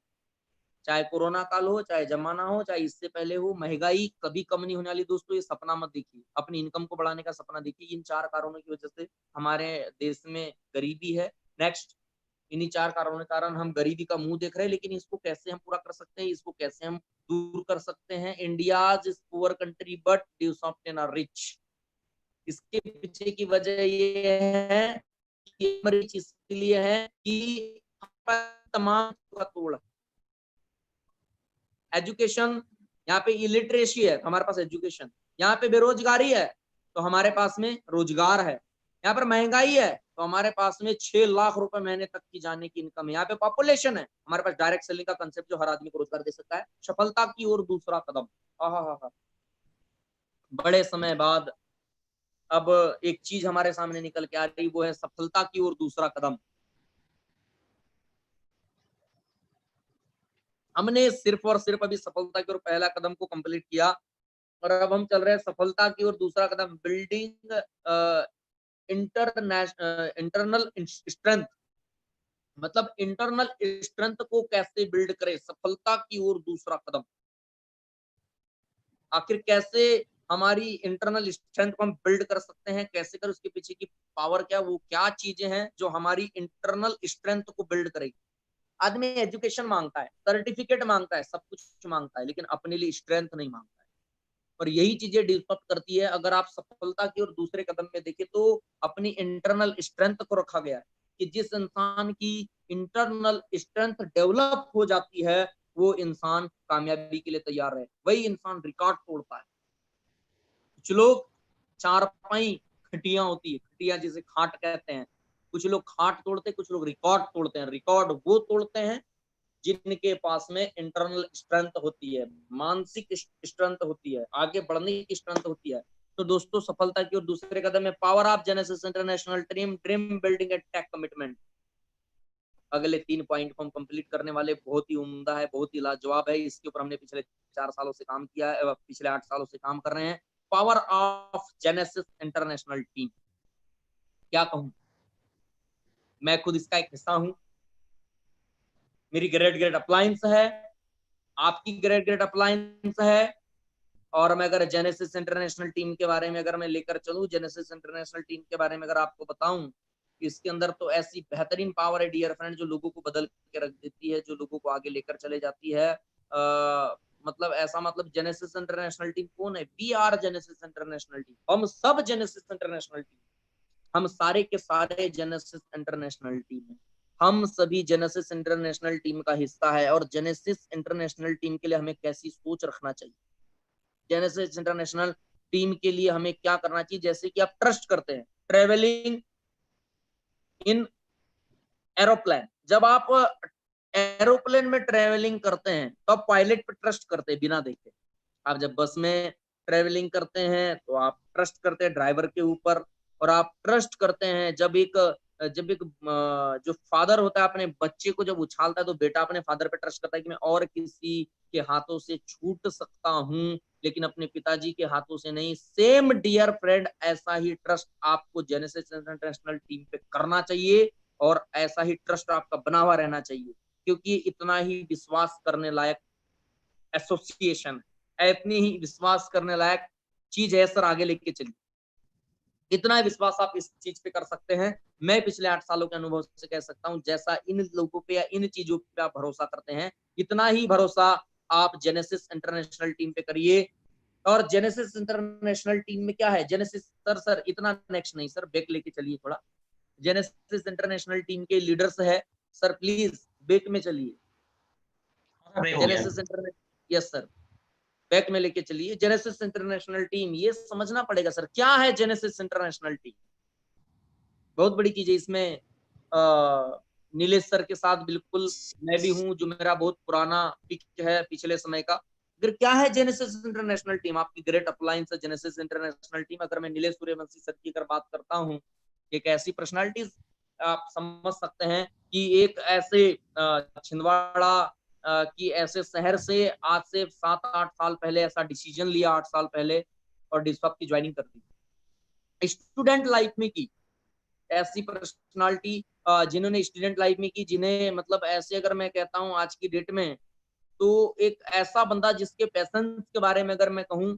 चाहे कोरोना काल हो, चाहे जमाना हो, चाहे इससे पहले हो, महंगाई कभी कम नहीं होने वाली। दोस्तों, ये सपना मत देखिए, अपनी इनकम को बढ़ाने का सपना देखिए। इन 4 कारणों की वजह से हमारे देश में गरीबी है। नेक्स्ट, इन्हीं 4 कारणों के कारण हम गरीबी का मुंह देख रहे हैं। लेकिन इसको कैसे हम पूरा कर सकते हैं, इसको कैसे हम दूर कर सकते हैं? India is poor country but due often are rich. इसके पीछे की वजह ये है कि हम रिच इसलिए है कि तमाम का तोड़ एजुकेशन, यहाँ पे इलिटरेसी है तो हमारे पास एजुकेशन, यहाँ पे बेरोजगारी है तो हमारे पास में रोजगार है, यहाँ पर महंगाई है तो हमारे पास में 6 लाख रुपए महीने तक की जाने की इनकम है, यहाँ पे पॉपुलेशन है, हमारे पास डायरेक्ट सेलिंग का कंसेप्ट जो हर आदमी को रोजगार दे सकता है। सफलता की ओर दूसरा कदम। आहा, बड़े समय बाद अब एक चीज हमारे सामने निकल के आ रही, वो है सफलता की ओर दूसरा कदम। हमने सिर्फ और सिर्फ अभी सफलता की ओर पहला कदम को कंप्लीट किया और अब हम चल रहे हैं सफलता की ओर दूसरा कदम, बिल्डिंग इंटरनल स्ट्रेंथ, मतलब इंटरनल स्ट्रेंथ को कैसे बिल्ड करें, सफलता की ओर दूसरा कदम। आखिर कैसे हमारी इंटरनल स्ट्रेंथ को हम बिल्ड कर सकते हैं, कैसे कर, उसके पीछे की पावर क्या, वो क्या चीजें हैं जो हमारी इंटरनल स्ट्रेंथ को बिल्ड करेगी। आदमी एजुकेशन मांगता है, सर्टिफिकेट मांगता है, सब कुछ मांगता है, लेकिन अपने लिए स्ट्रेंथ नहीं मांगता है। और यही चीजें डिस्टर्ब करती है। अगर आप सफलता की ओर दूसरे कदम में देखें तो अपनी इंटरनल स्ट्रेंथ को रखा गया है कि जिस इंसान की इंटरनल स्ट्रेंथ डेवलप हो जाती है वो इंसान कामयाबी के लिए तैयार है, वही इंसान रिकॉर्ड तोड़ता है। कुछ लोग चारपाई खटियां होती है, खटिया जिसे खाट कहते हैं, कुछ लोग खाट तोड़ते हैं, कुछ लोग रिकॉर्ड तोड़ते हैं। रिकॉर्ड वो तोड़ते हैं जिनके पास में इंटरनल स्ट्रेंथ होती है, मानसिक स्ट्रेंथ होती है, आगे बढ़ने की स्ट्रेंथ होती है। तो दोस्तों सफलता की और दूसरे कदम में power of Genesis international team, dream building and take commitment. अगले 3 पॉइंट को हम कंप्लीट करने वाले, बहुत ही उम्दा है, बहुत ही लाजवाब है। इसके ऊपर हमने पिछले 4 सालों से काम किया है, पिछले 8 सालों से काम कर रहे हैं। Power of Genesis international team, क्या कहूं, मैं खुद इसका एक हिस्सा हूं। मेरी ग्रेट ग्रेट अप्लायंस है, आपकी ग्रेट ग्रेट अप्लायंस है। और मैं अगर जेनेसिस इंटरनेशनल टीम के बारे में अगर मैं लेकर चलूं, जेनेसिस इंटरनेशनल टीम के बारे में अगर आपको बताऊं, इसके अंदर तो ऐसी बेहतरीन पावर है डियर फ्रेंड, जो लोगों को बदल के रख देती है, जो लोगों को आगे लेकर चले जाती है। मतलब ऐसा, मतलब जेनेसिस इंटरनेशनल टीम कौन है? We are Genesis international team, हम सब जेनेसिस इंटरनेशनल टीम, हम सारे के सारे जेनेसिस इंटरनेशनल टीम है। हम सभी जेनेसिस इंटरनेशनल टीम का हिस्सा है। और जेनेसिस इंटरनेशनल टीम के लिए हमें कैसी सोच रखना चाहिए, जेनेसिस इंटरनेशनल टीम के लिए हमें क्या करना चाहिए? जैसे कि आप ट्रस्ट करते हैं, ट्रेवलिंग इन एरोप्लेन, जब आप एरोप्लेन में ट्रेवलिंग करते हैं तो आप पायलट पे ट्रस्ट करते हैं बिना देखे। आप जब बस में ट्रेवलिंग करते हैं तो आप ट्रस्ट करते हैं ड्राइवर के ऊपर। और आप ट्रस्ट करते हैं जब एक जो फादर होता है अपने बच्चे को जब उछालता है तो बेटा अपने फादर पे ट्रस्ट करता है कि मैं और किसी के हाथों से छूट सकता हूं लेकिन अपने पिताजी के हाथों से नहीं। सेम डियर फ्रेंड, ऐसा ही ट्रस्ट आपको जेनेसिस इंटरनेशनल टीम पे करना चाहिए और ऐसा ही ट्रस्ट आपका बना हुआ रहना चाहिए, क्योंकि इतना ही विश्वास करने लायक एसोसिएशन है, इतनी ही विश्वास करने लायक चीज है सर, आगे लेके चलिए। इतना विश्वास आप इस चीज पे कर सकते हैं। मैं पिछले 8 सालों के अनुभव से कह सकता हूं, जैसा इन लोगों पे या इन चीजों पे आप भरोसा करते हैं, इतना ही भरोसा आप जेनेसिस इंटरनेशनल टीम पे करिए। और जेनेसिस इंटरनेशनल टीम में क्या है, जेनेसिस सर इतना नेक्स्ट नहीं सर, बैक लेके चलिए थोड़ा। जेनेसिस इंटरनेशनल टीम के लीडर्स है सर, प्लीज बैक में चलिए। ब्रेक हो गया। Genesis international, yes sir, back में लेके चलिए। जेनेसिस इंटरनेशनल टीम, ये समझना पड़ेगा सर क्या है जेनेसिस इंटरनेशनल टीम। बहुत बड़ी चीज है इसमें। नीलेश सर के साथ बिल्कुल मैं भी हूं, जो मेरा बहुत पुराना पिक है पिछले समय का। अगर क्या है जेनेसिस इंटरनेशनल टीम, आपकी ग्रेट अप्लायंस है जेनेसिस इंटरनेशनल टीम। अगर मैं नीलेश सूर्यवंशी सर की अगर बात करता हूँ, एक ऐसी पर्सनालिटीज आप समझ सकते हैं कि एक ऐसे छिंदवाड़ा कि ऐसे शहर से आज से 7-8 साल पहले ऐसा डिसीजन लिया, 8 साल पहले, और डिस्पॉप की ज्वाइनिंग कर दी। स्टूडेंट लाइफ में की ऐसी पर्सनालिटी जिन्होंने स्टूडेंट लाइफ में की, जिन्हें मतलब ऐसे अगर मैं कहता हूँ आज की डेट में, तो एक ऐसा बंदा जिसके पैशन के बारे में अगर मैं कहूँ,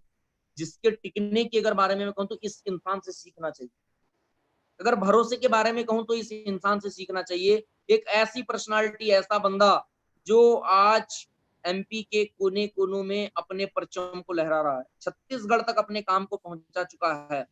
जिसके टिकने के अगर बारे में मैं कहूँ, तो इस इंसान से सीखना चाहिए। अगर भरोसे के बारे में कहूँ तो इस इंसान से सीखना चाहिए। एक ऐसी पर्सनालिटी, ऐसा बंदा जो आज एमपी के कोने कोनों में अपने परचम को लहरा रहा है, छत्तीसगढ़ तक अपने काम को पहुंचा चुका है।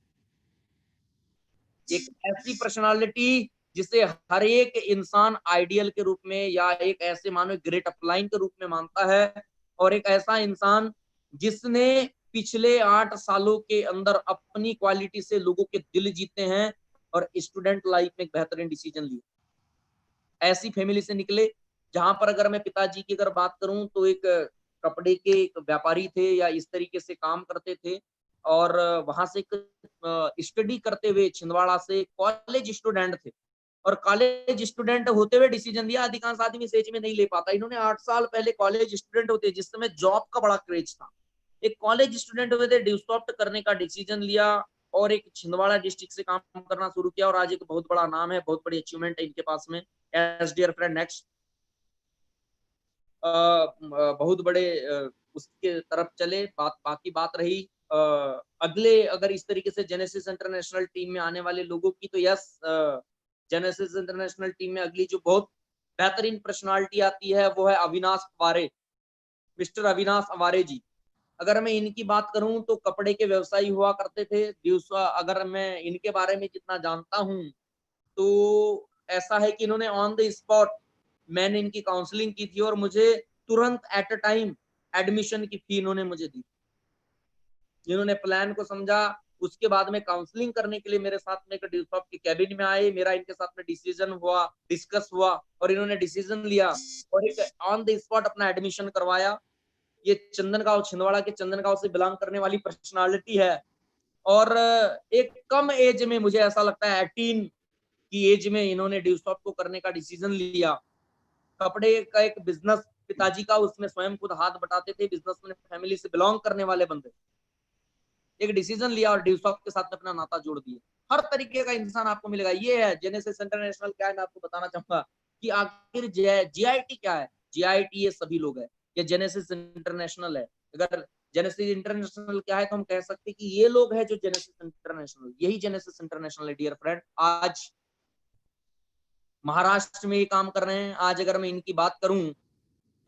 एक ऐसी पर्सनालिटी जिसे हर एक इंसान आइडियल के रूप में या एक ऐसे मानो ग्रेट अपलाइन के रूप में मानता है। और एक ऐसा इंसान जिसने पिछले 8 सालों के अंदर अपनी क्वालिटी से लोगों के दिल जीते हैं और स्टूडेंट लाइफ में एक बेहतरीन डिसीजन लिया। ऐसी फैमिली से निकले जहां पर अगर मैं पिताजी की अगर बात करूं तो एक कपड़े के एक व्यापारी थे या इस तरीके से काम करते थे। और वहां से एक स्टडी करते हुए छिंदवाड़ा से कॉलेज स्टूडेंट थे, और कॉलेज स्टूडेंट होते हुए डिसीजन लिया। अधिकांश आदमी इस एज में नहीं ले पाता। इन्होंने 8 साल पहले कॉलेज स्टूडेंट होते जिस समय जॉब का बड़ा क्रेज था, एक कॉलेज स्टूडेंट हुए थे, ड्यूसॉफ्ट करने का डिसीजन लिया और एक छिंदवाड़ा डिस्ट्रिक्ट से काम करना शुरू किया और आज एक बहुत बड़ा नाम है, बहुत बड़ी अचीवमेंट है इनके पास में। एस डियर फ्रेंड नेक्स्ट बहुत बड़े उसके तरफ चले। बाकी बात रही अगले, अगर इस तरीके से जेनेसिस इंटरनेशनल टीम में आने वाले लोगों की, तो यस, जेनेसिस इंटरनेशनल टीम में अगली जो बहुत बेहतरीन पर्सनालिटी आती है वो है अविनाश अवारे, मिस्टर अविनाश अवारे जी। अगर मैं इनकी बात करूं तो कपड़े के व्यवसायी हुआ करते थे। अगर मैं इनके बारे में जितना जानता हूं तो ऐसा है कि इन्होंने ऑन द स्पॉट, मैंने इनकी काउंसलिंग की थी और मुझे तुरंत एट अ टाइम एडमिशन की फी इन्होंने मुझे दी। इन्होंने प्लान को समझा, उसके बाद में काउंसलिंग करने के लिए मेरे साथ में ड्यूसॉफ्ट के कैबिन में आए, मेरा इनके साथ में डिसीजन हुआ, डिस्कस हुआ और इन्होंने डिसीजन लिया और एक ऑन द स्पॉट अपना एडमिशन करवाया। ये चंदनगांव, छिंदवाड़ा के चंदनगांव से बिलोंग करने वाली पर्सनालिटी है और एक कम एज में, मुझे ऐसा लगता है 18 की एज में इन्होंने ड्यूसॉफ्ट को करने का डिसीजन लिया। कपड़े का एक बिजनेस पिताजी का, उसमें स्वयं खुद हाथ बटाते थे, बिजनेस फैमिली से बिलोंग करने वाले बंदे, एक डिसीजन लिया और ड्यूसॉफ्ट के साथ में अपना नाता जोड़ दिया। हर तरीके का इंसान आपको मिलेगा। ये है जेनेसिस इंटरनेशनल। क्या है, मैं आपको बताना चाहूंगा कि आखिर जीआईटी क्या है। जीआईटी ये सभी लोग है, ये जेनेसिस इंटरनेशनल है। अगर जेनेसिस इंटरनेशनल क्या है तो हम कह सकते हैं कि ये लोग है जो जेनेसिस इंटरनेशनल, यही जेनेसिस इंटरनेशनल है डियर फ्रेंड। आज महाराष्ट्र में ये काम कर रहे हैं। आज अगर मैं इनकी बात करूं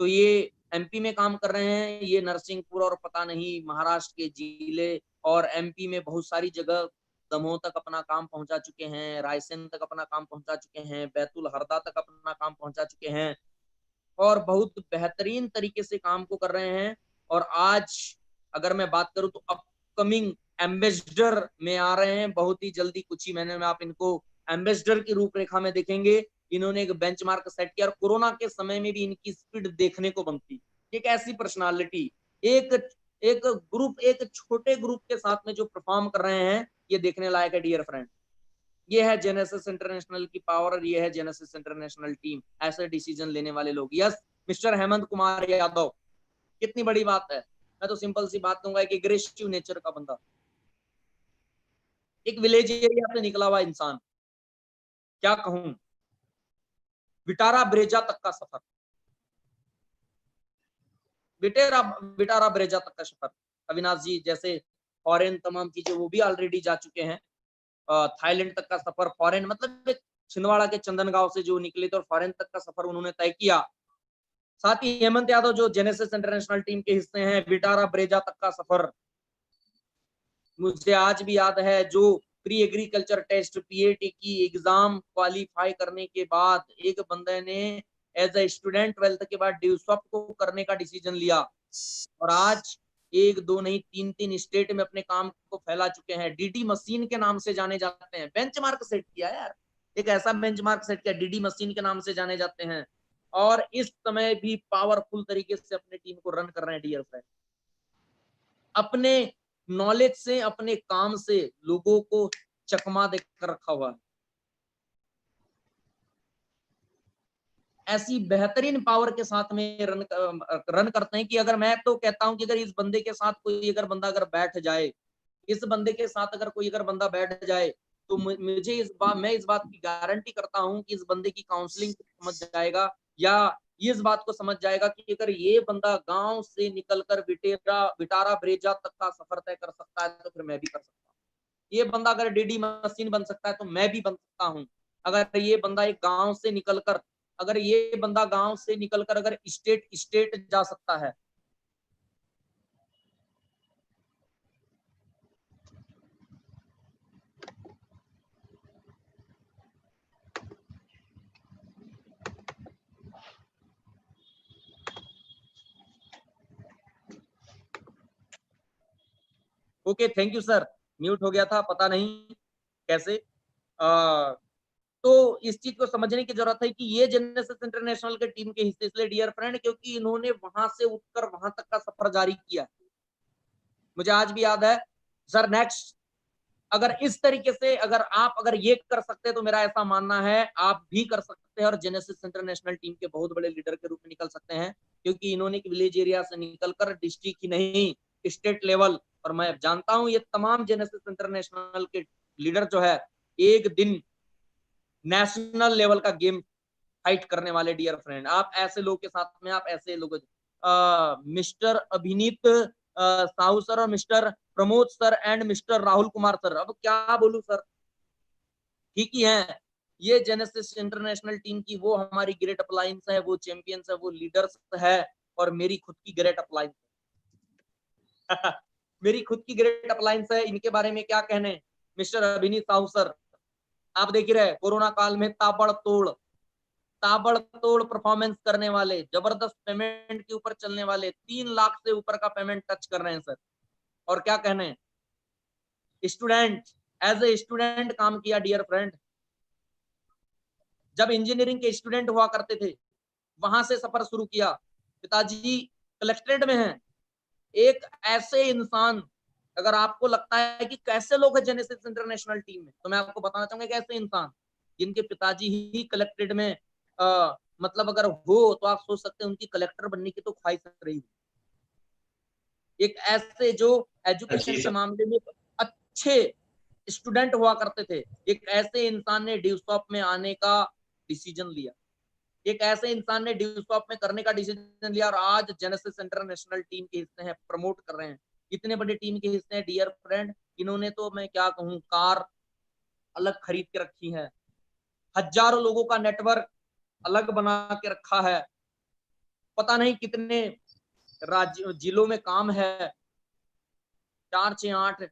तो ये एमपी में काम कर रहे हैं। ये नरसिंहपुर और पता नहीं महाराष्ट्र के जिले और एमपी में बहुत सारी जगह, दमोह तक अपना काम पहुंचा चुके हैं, रायसेन तक अपना काम पहुंचा चुके हैं, बैतूल हरदा तक अपना काम पहुंचा चुके हैं और बहुत बेहतरीन तरीके से काम को कर रहे हैं। और आज अगर मैं बात करूं तो अपकमिंग एम्बेसडर में आ रहे हैं बहुत ही जल्दी, कुछ ही महीने में आप इनको एम्बेसडर की रूपरेखा में देखेंगे। इन्होंने एक बेंचमार्क सेट किया और कोरोना के समय में भी इनकी स्पीड देखने को बनती। एक ऐसी पर्सनालिटी, एक एक ग्रुप, एक छोटे ग्रुप के साथ में जो परफॉर्म कर रहे हैं, ये देखने लायक है डियर फ्रेंड। ये है जेनेसिस इंटरनेशनल की पावर और ये है जेनेसिस इंटरनेशनल टीम, ऐसे डिसीजन लेने वाले लोग। यस, मिस्टर हेमंत कुमार यादव, कितनी बड़ी बात है। मैं तो सिंपल सी बात कहूंगा, एक एग्रेसिव नेचर का बंदा, एक विलेज एरिया से निकला हुआ इंसान। क्या कहूं, बिटारा ब्रेजा तक का सफर, बिटारा ब्रेजा तक का सफर। अविनाश जी जैसे फॉरेन तमाम चीजें वो भी ऑलरेडी जा चुके हैं। थाईलैंड तक का सफर, फॉरेन मतलब छिंदवाड़ा के चंदनगांव से जो निकले थे और फॉरेन तक का सफर उन्होंने तय किया। साथ ही हेमंत यादव जो जेनेसिस इंटरनेशनल टीम के हिस्से हैं, बिटारा ब्रेजा तक का सफर मुझे आज भी याद है। जो प्री एग्रीकल्चर टेस्ट पीएटी की एग्जाम क्वालिफाई करने के बाद एक बंदे ने एज ए स्टूडेंट 12th के बाद ड्यूसॉफ्ट को करने का डिसीजन लिया और आज एक दो नहीं तीन तीन स्टेट में अपने काम को फैला चुके हैं। डीडी मशीन के नाम से जाने जाते हैं। बेंचमार्क सेट किया यार, एक ऐसा बेंचमार्क सेट किया, डीडी मशीन के नाम से जाने जाते हैं और इस समय भी पावरफुल तरीके से अपनी टीम को रन कर रहे हैं डियर फ्रेंड। अपने नॉलेज से, अपने काम से लोगों को चकमा देकर रखा हुआ है। ऐसी बेहतरीन पावर के साथ में रन करते हैं कि अगर मैं तो कहता हूं कि अगर इस बंदे के साथ कोई अगर बंदा अगर बैठ जाए, इस बंदे के साथ अगर कोई अगर बंदा बैठ जाए तो मुझे मैं इस बात की गारंटी करता हूं कि इस बंदे की काउंसलिंग समझ जाएगा या इस बात को समझ जाएगा कि अगर ये बंदा गांव से निकलकर बिटारा ब्रेजा तक का सफर तय कर सकता है तो फिर मैं भी कर सकता हूँ। ये बंदा अगर डीडी मशीन बन सकता है तो मैं भी बन सकता हूँ। अगर ये बंदा एक गांव से निकलकर, अगर ये बंदा गांव से निकलकर अगर स्टेट स्टेट जा सकता है, okay thank you sir, mute हो गया था पता नहीं कैसे। तो इस चीज को समझने की जरूरत है कि ये जेनेसिस इंटरनेशनल के टीम के हिस्से, इसलिए डियर फ्रेंड क्योंकि इन्होंने वहां से उठकर वहां तक का सफर जारी किया। मुझे आज भी याद है सर। नेक्स्ट अगर इस तरीके से अगर ये कर सकते हैं तो मेरा ऐसा मानना है आप भी कर सकते हैं और जेनेसिस इंटरनेशनल टीम के बहुत बड़े लीडर के रूप में निकल सकते हैं, क्योंकि इन्होंने विलेज एरिया से निकलकर डिस्ट्रिक्ट ही नहीं स्टेट लेवल, और मैं जानता हूं ये तमाम जेनेसिस इंटरनेशनल के लीडर जो है एक दिन नेशनल लेवल का गेम फाइट करने वाले। डियर फ्रेंड, आप ऐसे लोग के साथ में, आप ऐसे लोग मिस्टर अभिनीत साहू सर और mister Pramod sir and mister Rahul Kumar sir, अब क्या बोलूं सर, ठीक ही है। ये जेनेसिस इंटरनेशनल टीम की वो हमारी ग्रेट अपलायंस है, वो चैंपियंस है, वो लीडर्स है, और मेरी खुद की ग्रेट अपलायंस मेरी खुद की ग्रेट अपलायंस है। इनके बारे में क्या कहने, मिस्टर अभिनीत साहू सर, आप देख रहे हैं कोरोना काल में ताबड़तोड़ परफॉर्मेंस करने वाले, जबरदस्त पेमेंट के ऊपर चलने वाले, 3 लाख से ऊपर का पेमेंट टच कर रहे हैं सर। और क्या कहने, स्टूडेंट, एज ए स्टूडेंट काम किया डियर फ्रेंड, जब इंजीनियरिंग के स्टूडेंट हुआ करते थे वहां से सफर शुरू किया। पिताजी कलेक्ट्रेट में हैं। एक ऐसे इंसान, अगर आपको लगता है कि कैसे लोग हैं जेनेसिस इंटरनेशनल टीम में, तो मैं आपको बताना चाहूंगा कि ऐसे इंसान जिनके पिताजी ही कलेक्ट्रेट में मतलब अगर हो तो आप सोच सकते हैं उनकी कलेक्टर बनने की तो ख्वाहिश रही। एक ऐसे जो एजुकेशन जी के सर। मामले में अच्छे स्टूडेंट हुआ करते थे, एक ऐसे इंसान ने ड्यूसॉप में आने का डिसीजन लिया, एक ऐसे इंसान ने ड्यूसॉप में करने का डिसीजन लिया, और आज जेनेसिस इंटरनेशनल टीम के हिस्से हैं, प्रमोट कर रहे हैं। इतने बड़े टीम के हिस्से हैं डियर फ्रेंड, इन्होंने तो मैं क्या कहूं, कार अलग खरीद के रखी है, हजारों लोगों का नेटवर्क अलग बना के रखा है, पता नहीं कितने राज्य जिलों में काम है, 4 6 8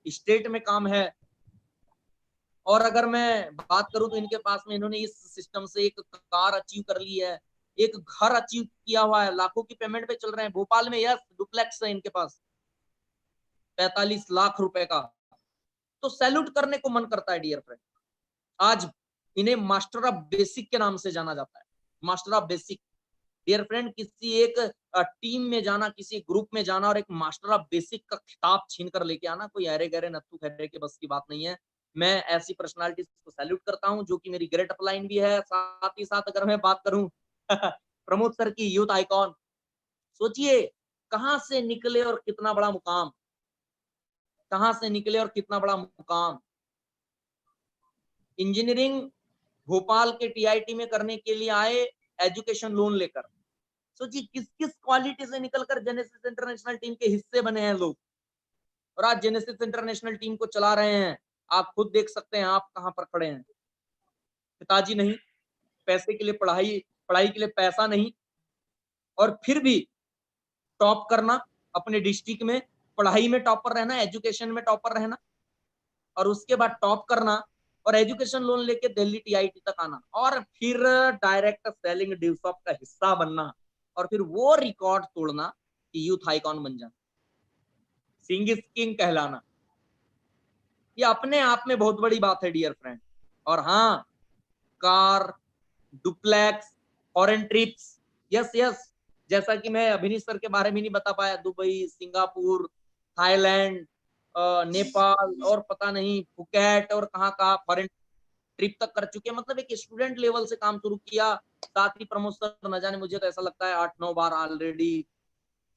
स्टेट में काम है। और अगर मैं बात करूं तो इनके पास में, इन्होंने इस सिस्टम से एक कार अचीव कर ली है, एक घर अचीव किया हुआ है, लाखों की पेमेंट पे चल रहे हैं। भोपाल में यस डुप्लेक्स है इनके पास 45 लाख रुपए का, तो सैल्यूट करने को मन करता है डियर फ्रेंड। आज इन्हें मास्टर ऑफ बेसिक के नाम से जाना जाता है, master of basic. Dear friend, किसी एक टीम में जाना, किसी ग्रुप में जाना और एक मास्टर ऑफ बेसिक का खिताब छीन कर लेके आना कोई अरे गहरे नत्थु खैरे के बस की बात नहीं है। मैं ऐसी पर्सनालिटीज को सैल्यूट करता हूं, जो कि मेरी ग्रेट अपलाइन भी है। साथ ही साथ अगर मैं बात करूं प्रमोद सर की, यूथ आइकॉन, सोचिए कहां से निकले और कितना बड़ा मुकाम, कहां से निकले और कितना बड़ा मुकाम। इंजीनियरिंग भोपाल के टीआईटी में करने के लिए आए, एजुकेशन लोन लेकर। सोचिए किस किस क्वालिटी से निकलकर जेनेसिस इंटरनेशनल टीम के हिस्से बने हैं लोग, और आज जेनेसिस इंटरनेशनल टीम को चला रहे हैं। आप खुद देख सकते हैं आप कहां पर खड़े हैं। पिताजी नहीं, पैसे के लिए पढ़ाई, पढ़ाई के लिए पैसा नहीं, और फिर भी टॉप करना अपने डिस्ट्रिक्ट में, पढ़ाई में टॉपर रहना, एजुकेशन में टॉपर रहना, और उसके बाद टॉप करना और एजुकेशन लोन लेके दिल्ली टीआईटी तक आना, और फिर डायरेक्ट सेलिंग ड्यूसॉप का हिस्सा बनना, और फिर वो रिकॉर्ड तोड़ना कि यूथ आइकॉन बन जाना, सिंग इज किंग कहलाना। ये अपने आप में बहुत बड़ी बात है डियर फ्रेंड। और हाँ, car, duplex, foreign trips, yes yes, जैसा कि मैं अभिनीत सर के बारे में नहीं बता पाया, दुबई, सिंगापुर, थाईलैंड, नेपाल, और पता नहीं फुकेट, और कहाँ कहाँ फॉरेन ट्रिप तक कर चुके हैं। मतलब एक स्टूडेंट लेवल से काम शुरू किया। साथ ही प्रमोद सर न जाने, मुझे तो ऐसा लगता है 8 9 बार ऑलरेडी,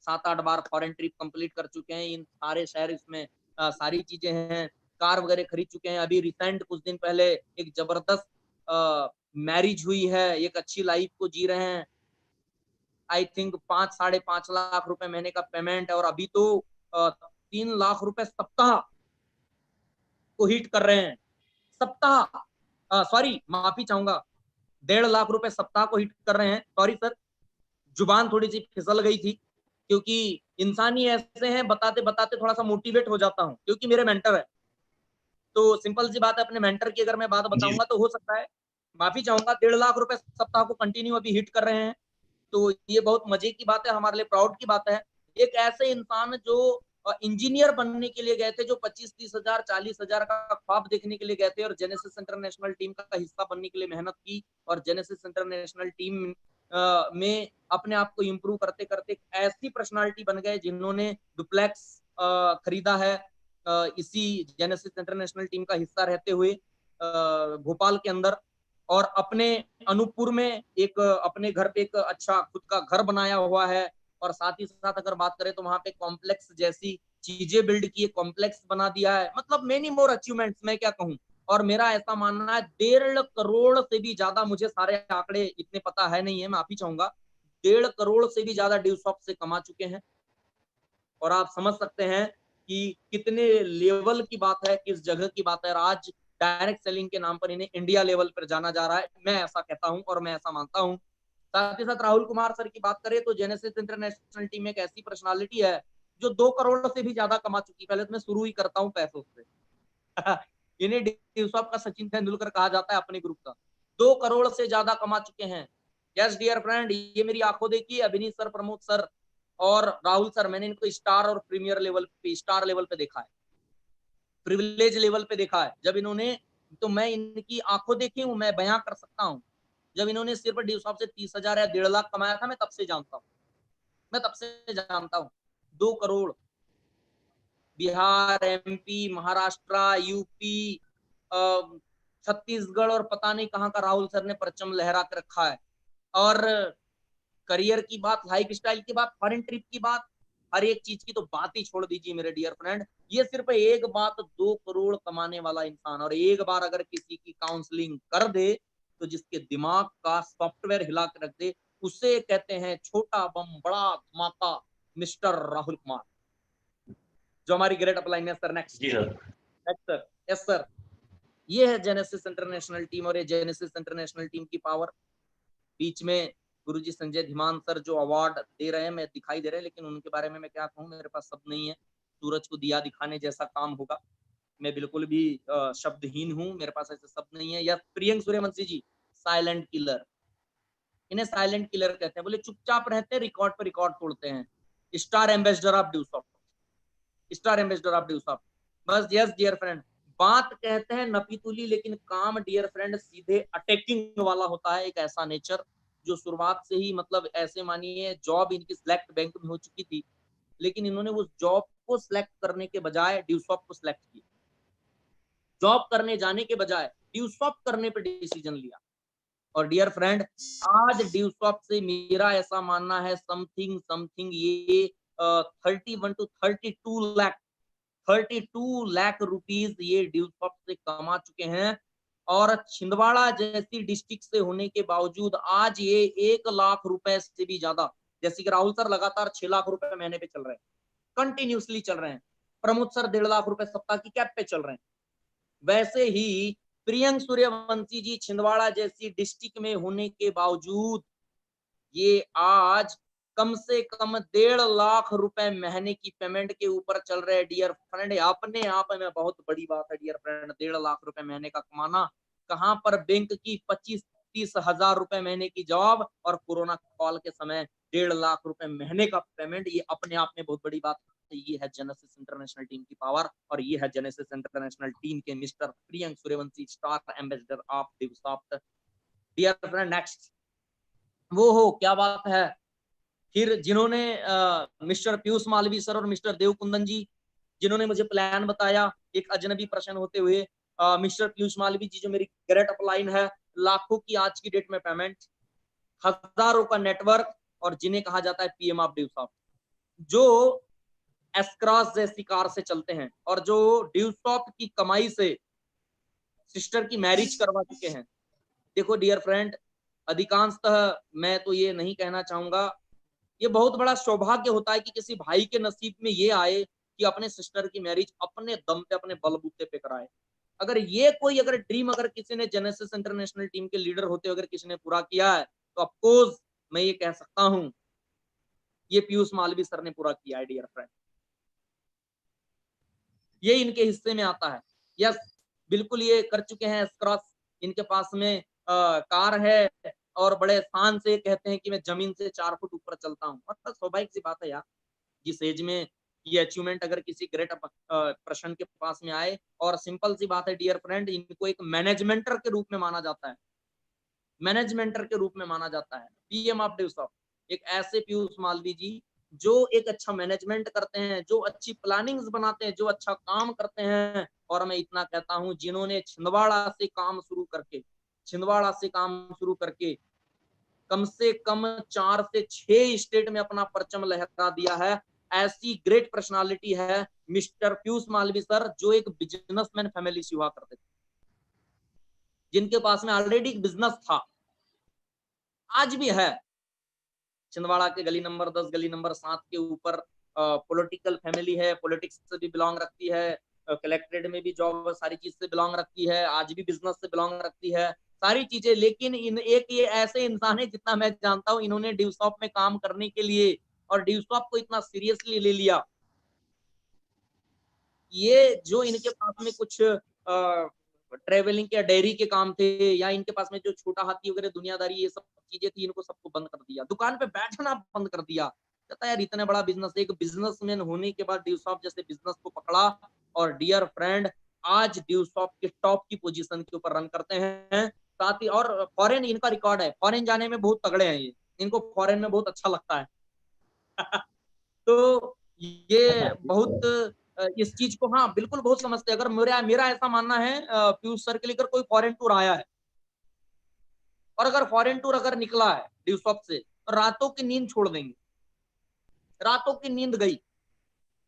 7 8 बार फॉरेन ट्रिप कंप्लीट कर चुके हैं। इन सारे शहर, इसमें सारी चीजें हैं, कार वगैरह खरीद चुके हैं। अभी रिसेंट कुछ दिन पहले एक जबरदस्त मैरिज हुई है, एक अच्छी लाइफ को जी रहे हैं। आई थिंक 5 5.5 लाख रुपए महीने का पेमेंट है, और अभी तो 3 लाख रुपए सप्ताह को हिट कर रहे हैं। सप्ताह, सॉरी माफी चाहूंगा, 1.5 लाख रुपए सप्ताह को हिट कर रहे हैं। सॉरी सर, जुबान थोड़ी सी फिसल गई थी, क्योंकि इंसान ही ऐसे हैं, बताते बताते थोड़ा सा मोटिवेट हो जाता हूँ, क्योंकि मेरे मेंटर है। तो सिंपल सी बात है, अपने मेंटर की अगर मैं बात जी बताऊंगा तो हो सकता है, माफी चाहूंगा, 1.5 लाख रुपए सप्ताह को कंटिन्यू अभी हिट कर रहे हैं। तो ये बहुत मजे की बात है, हमारे लिए प्राउड की बात है। एक ऐसे इंसान जो इंजीनियर बनने के लिए गए थे, जो 25 30 हजार 40 हजार का ख्वाब देखने के लिए गए थे, और जेनेसिस इंटरनेशनल टीम का हिस्सा बनने के लिए मेहनत की, और जेनेसिस इंटरनेशनल टीम में अपने आप को इम्प्रूव करते करते ऐसी पर्सनालिटी बन गए जिन्होंने डुप्लेक्स खरीदा है, इसी जेनेसिस इंटरनेशनल टीम का हिस्सा रहते हुए भोपाल के अंदर, और अपने अनूपपुर में एक अपने घर पे एक अच्छा खुद का घर बनाया हुआ है, और साथ ही साथ अगर बात करें तो वहां पे कॉम्प्लेक्स जैसी चीजें बिल्ड किए, कॉम्प्लेक्स बना दिया है, मतलब मेनी मोर अचीवमेंट्स, मैं क्या कहूँ। और मेरा ऐसा मानना है 1.5 करोड़ से भी ज्यादा, मुझे सारे आंकड़े इतने पता है नहीं है, मैं माफी चाहूंगा, 1.5 करोड़ से भी ज्यादा ड्यू शॉप से कमा चुके हैं। और आप समझ सकते हैं कि कितने लेवल की बात है, किस जगह की बात है। आज डायरेक्ट सेलिंग के नाम पर इन्हें इंडिया लेवल पर जाना जा रहा है, मैं ऐसा कहता हूं और मैं ऐसा मानता हूं। साथ ही साथ राहुल कुमार सर की बात करें तो जेनेसिस इंटरनेशनल टीम एक ऐसी पर्सनालिटी है जो 2 करोड़ से भी ज्यादा कमा चुकी है। पहले तो मैं शुरू ही करता हूं पैसों से। इन्हें ड्यूसॉप का सचिन तेंदुलकर कहा जाता है अपने ग्रुप का। 2 करोड़ से ज्यादा कमा चुके हैं। यस डियर फ्रेंड, ये मेरी आंखों देखी अभिनीत सर, प्रमोद सर और राहुल सर, मैंने इनको स्टार और प्रीमियर लेवल पे, स्टार लेवल पे देखा है, प्रिविलेज लेवल पे देखा है। जब इन्होंने, तो मैं इनकी आंखों देखी हूं, मैं बयां कर सकता हूं। जब इन्होंने सिर्फ ड्यूसॉप से 30,000 या 1.5 लाख कमाया था, मैं तब से जानता हूं, मैं तब से जानता हूं। 2 करोड़, बिहार, एमपी, महाराष्ट्र, यूपी, छत्तीसगढ़ और पता नहीं कहां का राहुल सर ने परचम लहरा के रखा है। और करियर की बात, लाइफ स्टाइल की बात, फॉरेन ट्रिप की बात, हर एक चीज की तो बात ही छोड़ दीजिए मेरे डियर फ्रेंड। ये सिर्फ एक बात, 2 करोड़ कमाने वाला इंसान, और एक बार अगर किसी की काउंसलिंग कर दे तो जिसके दिमाग का सॉफ्टवेयर हिला के रख दे, उसे कहते हैं छोटा बम बड़ा धमाका, मिस्टर राहुल कुमार, जो हमारी ग्रेट अपलाइन है। Sir next. जी sir. Next sir. Yes sir. ये है जेनेसिस इंटरनेशनल टीम, और ये जेनेसिस इंटरनेशनल टीम की पावर। बीच में गुरुजी संजय धीमान सर जो अवार्ड दे रहे हैं, मैं दिखाई दे रहे हैं, लेकिन उनके बारे में मैं क्या कहूँ, मेरे पास शब्द नहीं है। सूरज को दिया दिखाने जैसा काम होगा, मैं बिल्कुल भी शब्दहीन हूँ, मेरे पास ऐसे शब्द नहीं है। या प्रियंक सूर्यवंशी जी, साइलेंट किलर, इन्हें साइलेंट किलर कहते हैं। बोले चुपचाप रहते हैं, रिकॉर्ड पर रिकॉर्ड तोड़ते हैं। Star ambassador of Deusoft, star ambassador of Deusoft. बस यस डियर फ्रेंड, बात कहते हैं नपीतुली, लेकिन काम डियर फ्रेंड सीधे अटैकिंग वाला होता है। एक ऐसा नेचर जो शुरुआत से ही, मतलब ऐसे मानिए जॉब इनकी सिलेक्ट बैंक में हो चुकी थी, लेकिन इन्होंने उस जॉब को सिलेक्ट करने के बजाय ड्यूसॉफ्ट को सिलेक्ट किया। जॉब करने जाने के बजाय ड्यूसॉफ्ट करने पर डिसीजन लिया। और डियर फ्रेंड, आज ड्यूसॉफ्ट से मेरा ऐसा मानना है समथिंग समथिंग ये 31 to 32 लाख, 32 लाख रुपीज ये ड्यूसॉफ्ट से कमा चुके हैं। और छिंदवाड़ा जैसी डिस्ट्रिक्ट से होने के बावजूद आज ये 1 लाख रुपए से भी ज्यादा, जैसे कि राहुल सर लगातार 6 लाख रुपए महीने पे चल रहे हैं, कंटिन्यूसली चल रहे हैं। प्रमोद सर 1.5 लाख रुपए सप्ताह की कैप पे चल रहे हैं। वैसे ही प्रियंक सूर्यवंशी जी छिंदवाड़ा जैसी डिस्ट्रिक्ट में होने के बावजूद ये आज कम से कम 1.5 लाख रुपए महीने की पेमेंट के ऊपर चल रहे हैं डियर फ्रेंड। अपने आप में बहुत बड़ी बात है डियर फ्रेंड, 1.5 लाख रुपए महीने का कमाना। कहां पर बैंक की 25-30 हजार रुपए महीने की जॉब, और कोरोना काल के समय 1.5 लाख रुपए महीने का पेमेंट, ये अपने आप में बहुत बड़ी बात है। ये है जेनेसिस इंटरनेशनल टीम की पावर, और ये है जेनेसिस इंटरनेशनल टीम के mister Priyank Suryavanshi, star ambassador of Deusoft. Dear friend next. वो हो क्या बात है। फिर जिन्होंने मिस्टर पीयूष मालवी सर और मिस्टर देवकुंदन जी, जिन्होंने मुझे प्लान बताया एक अजनबी पर्सन होते हुए, मिस्टर पीयूष मालवी जी जो मेरी ग्रेट अपलाइन है, लाखों की आज की डेट में पेमेंट, हजारों का नेटवर्क, और जिन्हें कहा जाता है पीएम ऑफ ड्यूसॉफ्ट, जो एसक्रॉस जैसी कार से चलते हैं, और जो ड्यूसॉफ्ट की कमाई से सिस्टर की मैरिज करवा चुके हैं। देखो डियर फ्रेंड, अधिकांशतः मैं तो ये नहीं कहना चाहूंगा, ये बहुत बड़ा सौभाग्य होता है कि किसी भाई के नसीब में ये आए कि अपने सिस्टर की मैरिज अपने दम पे, अपने बलबूते पे कराए। अगर ये कोई, अगर ड्रीम अगर किसी ने जेनेसिस इंटरनेशनल टीम के लीडर होते अगर किसी ने पूरा किया है, तो ऑफकोर्स मैं ये कह सकता हूं ये पीयूष मालवी सर ने पूरा किया है डियर फ्रेंड। ये इनके हिस्से में आता है। यस, बिल्कुल ये कर चुके हैं क्रॉस। इनके पास में कार है, और बड़े शान से कहते हैं कि मैं जमीन से 4 फुट ऊपर चलता हूँ। मतलब स्वाभाविक सी बात है यार, जिस एज में ये अचीवमेंट अगर किसी ग्रेट पर्सन के पास में आए, और सिंपल सी बात है डियर फ्रेंड, इनको एक मैनेजमेंटर के रूप में माना जाता है, मैनेजमेंटर के रूप में माना जाता है। पीएम ऑफ ड्यूसॉफ्ट एक ऐसे पीयूष मालवी जी जो एक अच्छा मैनेजमेंट करते हैं, जो अच्छी प्लानिंग्स बनाते हैं, जो अच्छा काम करते हैं। और मैं इतना कहता हूँ, जिन्होंने छिंदवाड़ा से काम शुरू करके कम से कम 4 से 6 स्टेट में अपना परचम लहरा दिया है, ऐसी ग्रेट पर्सनालिटी है मिस्टर पीयूष मालवीय सर, जो एक बिजनेसमैन फैमिली से हुआ करते थे, जिनके पास में ऑलरेडी एक बिजनेस था, आज भी है। छिंदवाड़ा के गली नंबर 10, गली नंबर 7 के ऊपर पॉलिटिकल फैमिली है, पॉलिटिक्स से भी बिलोंग रखती है, कलेक्ट्रेट में भी जॉब सारी चीज से बिलोंग रखती है, आज भी बिजनेस से बिलोंग रखती है, सारी चीजें। लेकिन इन एक ये ऐसे इंसान है, जितना मैं जानता हूं, इन्होंने ड्यूसॉप में काम करने के लिए और ड्यूसॉप को इतना सीरियसली ले लिया, ये जो इनके पास में कुछ ट्रेवलिंग के डेयरी के काम थे, या इनके पास में जो छोटा हाथी वगैरह दुनियादारी ये सब चीजें थी, इनको सबको बंद कर दिया, दुकान पे बैठना बंद कर दिया। कहता यार, इतना बड़ा बिजनेस, एक बिजनेसमैन होने के बाद ड्यूसॉप जैसे बिजनेस को पकड़ा, और डियर फ्रेंड, आज ड्यूसॉप के टॉप की पोजीशन के ऊपर रन करते हैं। साथ ही और फॉरेन इनका रिकॉर्ड है, फॉरेन जाने में बहुत तगड़े हैं ये, इनको फॉरेन में बहुत अच्छा लगता है। तो ये बहुत इस चीज को, हाँ बिल्कुल बहुत समझते हैं। अगर मेरा मेरा ऐसा मानना है, पीयूष सर के लिए अगर कोई फॉरेन टूर आया है, और अगर फॉरेन टूर अगर निकला है ड्यूसॉप से, तो रातों की नींद छोड़ देंगे, रातों की नींद गई।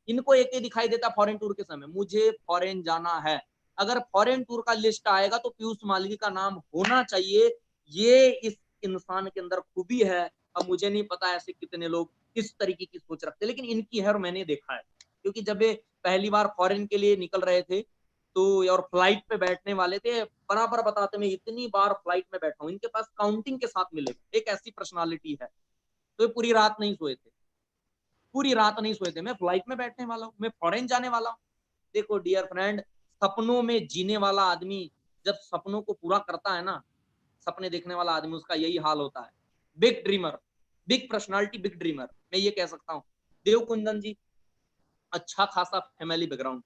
इनको एक ही दिखाई देता फॉरेन टूर के समय, मुझे फॉरेन जाना है। अगर फॉरेन टूर का लिस्ट आएगा तो पीयूष मालवीय का नाम होना चाहिए। ये इस इंसान के अंदर खूबी है। अब मुझे नहीं पता ऐसे कितने लोग इस तरीके की सोच रखते हैं, लेकिन इनकी है और मैंने देखा है। क्योंकि जब ये पहली बार फॉरेन के लिए निकल रहे थे, तो और फ्लाइट पे बैठने वाले थे, बराबर बताते, मैं इतनी बार फ्लाइट में बैठा हूं, इनके पास काउंटिंग के साथ मिलेगा, एक ऐसी पर्सनालिटी है। तो ये पूरी रात नहीं सोए थे, पूरी रात नहीं सोए थे। मैं फ्लाइट में बैठने वाला हूँ, मैं फॉरेन जाने वाला हूँ। देखो डियर फ्रेंड, सपनों में जीने वाला आदमी जब सपनों को पूरा करता है ना, सपने देखने वाला आदमी, उसका यही हाल होता है। Big dreamer, big personality, big dreamer, मैं ये कह सकता हूँ। देवकुंदन जी, अच्छा खासा फैमिली बैकग्राउंड,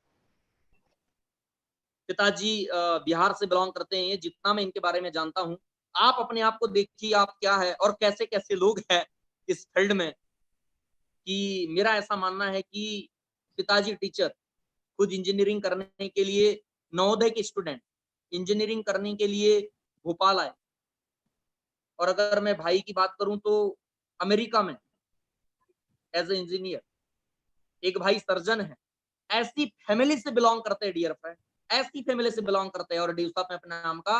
पिताजी बिहार से बिलोंग करते हैं। जितना मैं इनके बारे में जानता हूँ, आप अपने आप को देखिए, आप क्या है और कैसे कैसे लोग हैं इस फील्ड में। कि मेरा ऐसा मानना है कि पिताजी टीचर, खुद इंजीनियरिंग करने के लिए, नवोदय के स्टूडेंट इंजीनियरिंग करने के लिए भोपाल आए। और अगर मैं भाई की बात करूं तो अमेरिका में एज ए इंजीनियर, एक भाई सर्जन है। ऐसी फैमिली से बिलोंग करते हैं डियर फ्रेंड, ऐसी फैमिली से बिलोंग करते हैं, और ड्यूसॉप में अपने नाम का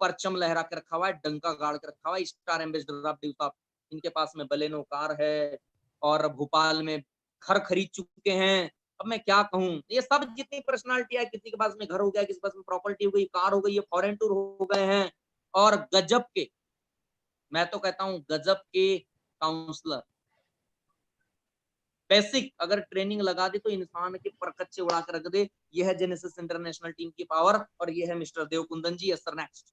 परचम लहरा के रखा हुआ है, डंका गाड़ के रखा हुआ है, स्टार एम्बेसडर ऑफ ड्यूसॉप। इनके पास में बलेनो कार है, और भोपाल में घर खरीद चुके हैं। अब मैं क्या कहूँ, ये सब जितनी पर्सनालिटी है, किसी के पास में घर हो गया, किसी के पास में प्रॉपर्टी हो गई, कार हो गई, ये फॉरेन टूर हो गए हैं। और गजब के, मैं तो कहता हूँ गजब के काउंसलर, बेसिक अगर ट्रेनिंग लगा दे तो इंसान के पर कच्चे उड़ा कर रख दे। ये है जेनेसिस इंटरनेशनल टीम की पावर, और ये है mister Devkundan ji. Yes sir, next.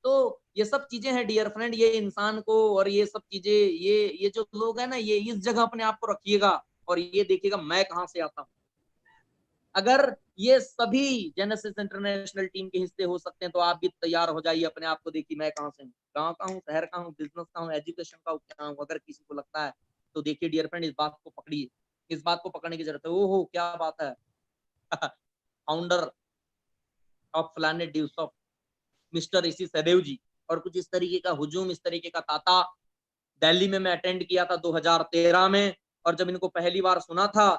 तो ये सब चीजें हैं डियर फ्रेंड, ये इंसान को, और ये सब चीजें, ये जो लोग हैं ना, ये इस जगह अपने आप को रखिएगा, और ये देखिएगा मैं कहां से आता हूँ। अगर ये सभी जेनेसिस इंटरनेशनल टीम के हिस्से हो सकते हैं, तो आप भी तैयार हो जाइए, अपने आप को देखिए मैं कहां से हूँ, गाँव का हूँ, शहर का हूँ, बिजनेस का हूँ, एजुकेशन का क्या हूँ। अगर किसी को लगता है तो देखिए डियर फ्रेंड, इस बात को पकड़िए, इस बात को पकड़ने की जरूरत है। ओहो क्या बात है। Founder of planet Deuce of mister Rishi Sahdev ji, और कुछ इस तरीके का हुजूम, इस तरीके का ताता दिल्ली में मैं अटेंड किया था 2013 में। और जब इनको पहली बार सुना था,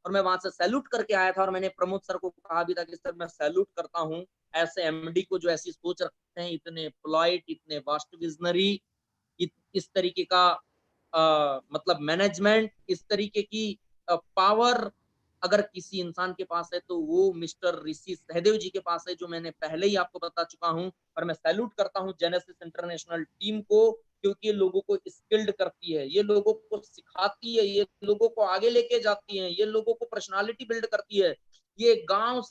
और मैं वहां से सैल्यूट करके आया था, और मैंने प्रमोद सर को कहा भी था कि सर मैं सैल्यूट करता हूँ ऐसे एमडी को, जो ऐसी सोच रखते हैं, इतने पोलाइट, इतने वास्ट विजनरी, इस तरीके का मतलब मैनेजमेंट, इस तरीके की पावर अगर किसी इंसान के पास है, तो वो मिस्टर ऋषि सहदेव जी के पास है, जो मैंने पहले ही आपको बता चुका हूं। और मैं सैल्यूट करता हूं जेनेसिस इंटरनेशनल टीम को, क्योंकि ये लोगों को स्किल्ड करती है, ये लोगों को सिखाती है, ये लोगों को आगे लेके जाती है, ये लोगों को पर्सनालिटी बिल्ड करती है। ये गांव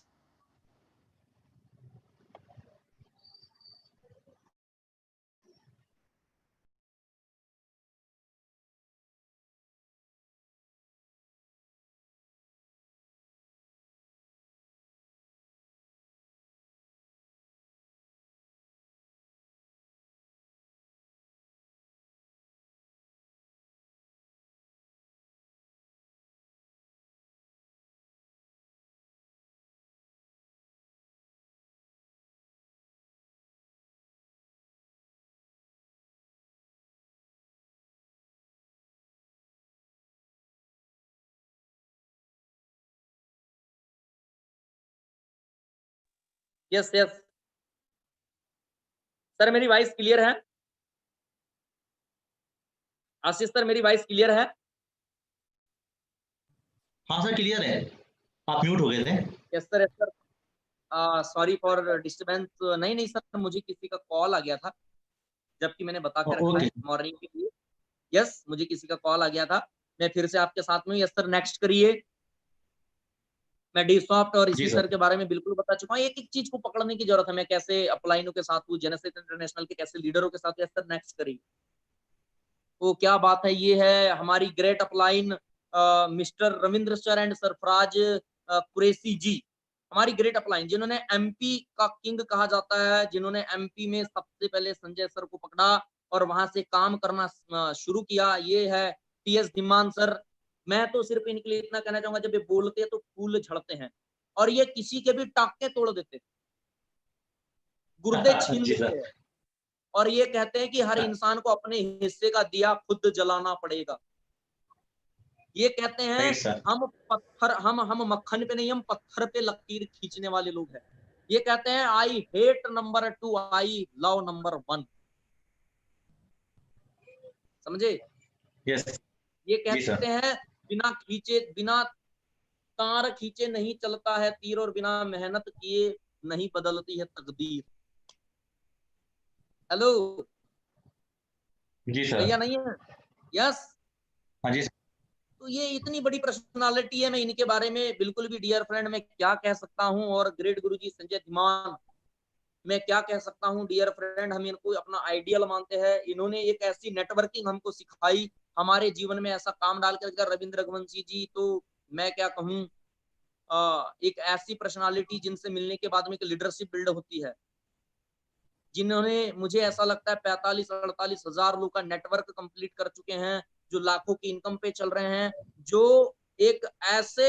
यस यस सर, मेरी वॉइस क्लियर है? आशीष सर, मेरी वॉइस क्लियर है? हाँ सर, क्लियर है। आप म्यूट हो गए थे। Yes sir, yes sir. Sorry for disturbance. नहीं नहीं सर, मुझे किसी का कॉल आ गया था, जबकि मैंने बता के रखा ओके। है मॉर्निंग के लिए। यस, मुझे किसी का कॉल आ गया था, मैं फिर से आपके साथ में। यस सर, नेक्स्ट करिए। मैं डीसॉफ्ट और जी इसी सर। सर के बारे में बिल्कुल बता चुका हूँ। एक एक चीज को पकड़ने की जरूरत है, मैं कैसे अपलाइनों के साथ हूँ, जेनेसिस इंटरनेशनल के कैसे लीडरों के साथ। यस सर, नेक्स्ट करिए। तो क्या बात है, ये है हमारी great upline mister Ravindra sir and Sarfaraz Qureshi ji. हमारी ग्रेट अपलाइन, जिन्होंने एमपी का किंग कहा जाता है, जिन्होंने एमपी में सबसे पहले संजय सर को पकड़ा और वहां से काम करना शुरू किया, ये है टीएस धीमान सर। मैं तो सिर्फ इनके लिए इतना कहना चाहूंगा, जब ये बोलते हैं तो फूल झड़ते हैं, और ये किसी के भी टाके तोड़ देते, गुर्दे छीन जी देते सर। हैं, और ये कहते हैं कि हर इंसान को अपने हिस्से का दिया खुद जलाना पड़ेगा। ये कहते हैं राइट सर। हम मक्खन पे नहीं, हम पत्थर पे लकीर खींचने वाले लोग हैं। ये कहते हैं I hate number 2, I love number 1। समझे? यस। ये जी कहते सर। हैं बिना तार खींचे नहीं चलता है तीर, और बिना मेहनत किए नहीं बदलती है तकदीर। हेलो जी सर। भैया, नहीं है? यस। हाँ जी सर। तो ये इतनी बड़ी पर्सनालिटी है, मैं इनके बारे में बिल्कुल भी डियर फ्रेंड मैं क्या कह सकता हूँ। और ग्रेट गुरुजी संजय धीमान, मैं क्या कह सकता हूँ डियर फ्रेंड, हम इनको अपना आइडियल मानते हैं। इन्होंने एक ऐसी नेटवर्किंग हमको सिखाई, हमारे जीवन में ऐसा काम डाल कर रखा। रविंद्र रघुवंशी जी तो मैं क्या कहूँ, एक ऐसी पर्सनालिटी जिनसे मिलने के बाद में एक लीडरशिप बिल्ड होती है, जिन्होंने, मुझे ऐसा लगता है 45-48 हजार लोग का नेटवर्क कंप्लीट कर चुके हैं, जो लाखों की इनकम पे चल रहे हैं, जो एक ऐसे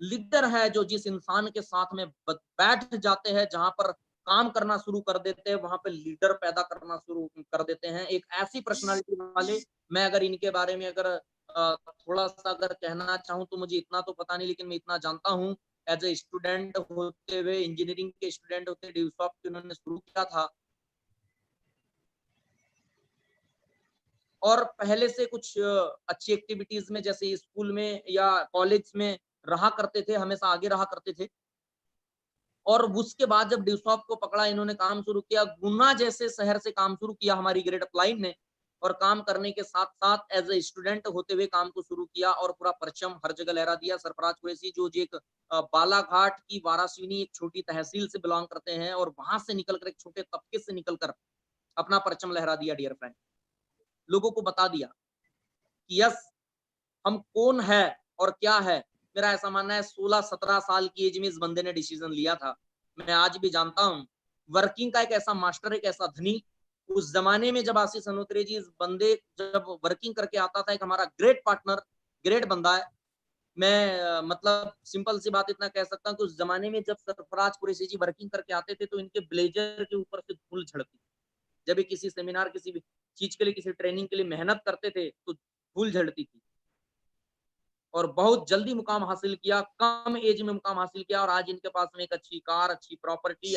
लीडर है जो जिस इंसान के साथ में बैठ जाते हैं, जहां पर काम करना शुरू कर देते हैं, वहां पे लीडर पैदा करना शुरू कर देते हैं। एक ऐसी पर्सनालिटी वाले, मैं अगर इनके बारे में अगर थोड़ा सा अगर कहना चाहूँ तो मुझे इतना तो पता नहीं, लेकिन मैं इतना जानता हूँ, एज ए स्टूडेंट होते हुए, इंजीनियरिंग के स्टूडेंट होते ड्यूसॉफ्ट उन्होंने शुरू किया था, और पहले से कुछ अच्छी एक्टिविटीज में, जैसे स्कूल में या कॉलेज में रहा करते थे, हमेशा आगे रहा करते थे। और उसके बाद जब ड्यूसॉफ्ट को पकड़ा, इन्होंने काम शुरू किया, गुना जैसे शहर से काम शुरू किया हमारी ग्रेट अपलाइन ने, और काम करने के साथ साथ एज ए स्टूडेंट होते हुए काम को शुरू किया, और पूरा परचम हर जगह लहरा दिया। सरफराज कुरैशी जो एक बालाघाट की वारासिनी एक छोटी तहसील से बिलोंग करते हैं, और वहां से निकलकर, एक छोटे तबके से निकलकर अपना परचम लहरा दिया डियर फ्रेंड। लोगों को बता दिया कि यस, हम कौन है और क्या है। मेरा ऐसा मानना है 16-17 साल की एज में इस बंदे ने डिसीजन लिया था। मैं आज भी जानता हूँ, वर्किंग का एक ऐसा मास्टर, एक ऐसा धनी। उस जमाने में जब आशीष अनोत्रे जी, इस बंदे जब वर्किंग करके आता था, एक हमारा ग्रेट पार्टनर, ग्रेट बंदा है। मैं मतलब सिंपल सी बात इतना कह सकता हूँ कि उस जमाने में जब सरफराज कुरैशी जी वर्किंग करके आते थे, तो इनके ब्लेजर के ऊपर से धूल झड़ती। जब भी किसी सेमिनार, किसी भी चीज के लिए, किसी ट्रेनिंग के लिए मेहनत करते थे, तो धूल झड़ती थी। और बहुत जल्दी मुकाम हासिल किया, कम एज में मुकाम हासिल किया, और आज इनके पास में एक अच्छी कार, अच्छी प्रॉपर्टी,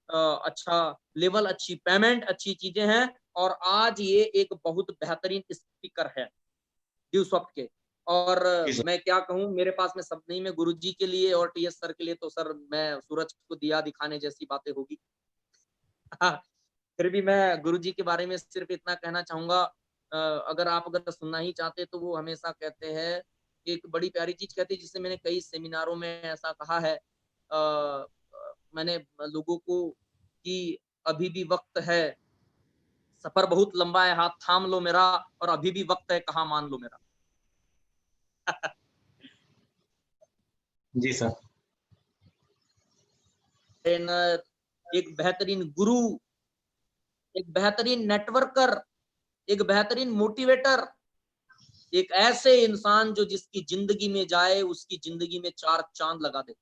अच्छा लेवल, अच्छी पेमेंट, अच्छी चीजें हैं। और आज ये एक बहुत बेहतरीन स्पीकर है ड्यूसॉफ्ट के। और जी सर। मैं क्या कहूँ, मेरे पास में शब्द नहीं, मैं गुरुजी के लिए और टीएस सर के लिए तो सर, मैं सूरज को दिया दिखाने जैसी बातें होगी। फिर भी मैं गुरुजी के बारे में सिर्फ इतना कहना चाहूंगा, अगर सुनना ही चाहते तो वो हमेशा कहते हैं, एक बड़ी प्यारी चीज कहती है, जिससे मैंने कई सेमिनारों में ऐसा कहा है, मैंने लोगों को, कि अभी भी वक्त है, सफर बहुत लंबा है, हाथ थाम लो मेरा, और अभी भी वक्त है, कहाँ मान लो मेरा। जी सर। ट्रेनर, एक बेहतरीन गुरु, एक बेहतरीन नेटवर्कर, एक बेहतरीन मोटिवेटर, एक ऐसे इंसान जो जिसकी जिंदगी में जाए, उसकी जिंदगी में 4 चांद लगा दे।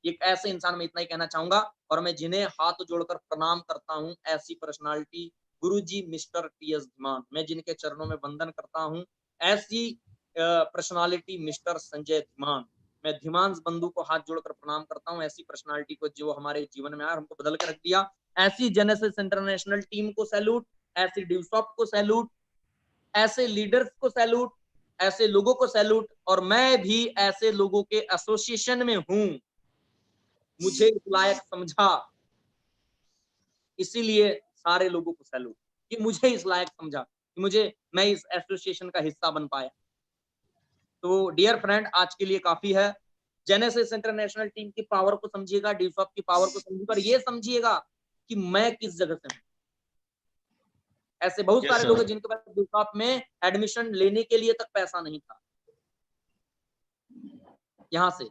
एक ऐसे इंसान, मैं इतना ही कहना चाहूंगा, और मैं जिन्हें हाथ जोड़कर प्रणाम करता हूं, ऐसी पर्सनालिटी गुरुजी मिस्टर टीएस धीमान, मैं जिनके चरणों में वंदन करता हूं, ऐसी पर्सनालिटी मिस्टर संजय धीमान। मैं धीमांश बंधु को हाथ जोड़कर प्रणाम करता हूँ, ऐसी पर्सनालिटी को जो हमारे जीवन में आया, हमको बदल के रख दिया। ऐसी जेनेसिस इंटरनेशनल टीम को सैल्यूट, ऐसी ड्यूसॉफ्ट को सैल्यूट, ऐसे लीडर्स को सैल्यूट, ऐसे लोगों को सैल्यूट, और मैं भी ऐसे लोगों के एसोसिएशन में हूं। मुझे इस लायक समझा, इसीलिए सारे लोगों को सैल्यूट कि मुझे इस लायक समझा कि मैं इस एसोसिएशन का हिस्सा बन पाया। तो डियर फ्रेंड, आज के लिए काफी है। जेनेसिस इंटरनेशनल टीम की पावर को समझिएगा, ड्यूसॉफ्ट की पावर को समझिएगा, और ये समझिएगा कि मैं किस जगह से हूं। ऐसे बहुत यस सारे लोग हैं सर। जिनके पास ड्यूसॉफ्ट में एडमिशन लेने के लिए तक पैसा नहीं था यहाँ से।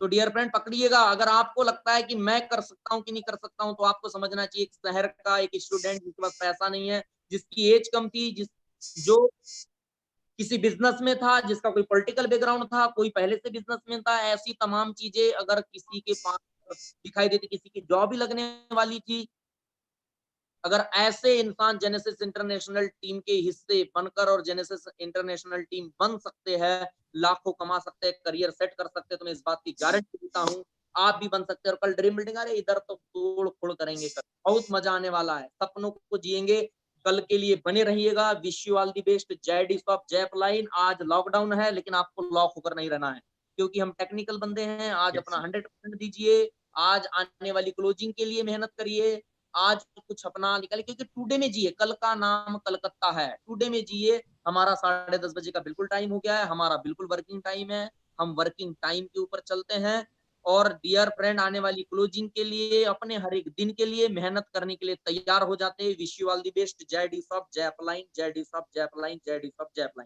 तो डियर फ्रेंड, पकड़िएगा। अगर आपको लगता है कि मैं कर सकता हूँ कि नहीं कर सकता हूँ, तो आपको समझना चाहिए, एक शहर का एक स्टूडेंट जिसके पास पैसा नहीं है, जिसकी एज कम थी, जो किसी बिजनेस में था, जिसका कोई पॉलिटिकल बैकग्राउंड था, कोई पहले से बिजनेसमैन था, ऐसी तमाम चीजें अगर किसी के पास दिखाई देती, किसी की जॉब ही लगने वाली थी, अगर ऐसे इंसान जेनेसिस इंटरनेशनल टीम के हिस्से बनकर और जेनेसिस इंटरनेशनल टीम बन सकते हैं, लाखों कमा सकते हैं, करियर सेट कर सकते हैं, तो मैं इस बात की गारंटी देता हूँ आप भी बन सकते हैं। और कल ड्रीम बिल्डिंग, अरे इधर तो तोड़ फोड़ करेंगे, कल बहुत मजा आने वाला है, सपनों को जिएंगे। कल के लिए बने रहिएगा। Wish you all the best. जय डी सॉफ्ट, जय अपलाइन। आज लॉकडाउन है, लेकिन आपको लॉक होकर नहीं रहना है, क्योंकि हम टेक्निकल बंदे हैं। आज यस अपना सर। 100% दीजिए। आज आने वाली क्लोजिंग के लिए मेहनत करिए। आज कुछ अपना निकालिए, क्योंकि टुडे में जिए, कल का नाम कलकत्ता है। टुडे में जिए। हमारा 10:30 बजे का बिल्कुल टाइम हो गया है, हमारा बिल्कुल वर्किंग टाइम है, हम वर्किंग टाइम के ऊपर चलते हैं। और डियर फ्रेंड, आने वाली क्लोजिंग के लिए, अपने हर एक दिन के लिए मेहनत करने के लिए तैयार हो जाते हैं। Wish you all the best. जय डी सॉफ्ट, जय अपलाइन, जय डी सॉफ्ट, जय अपलाइन, जय डी सॉफ्ट, जय अपलाइन।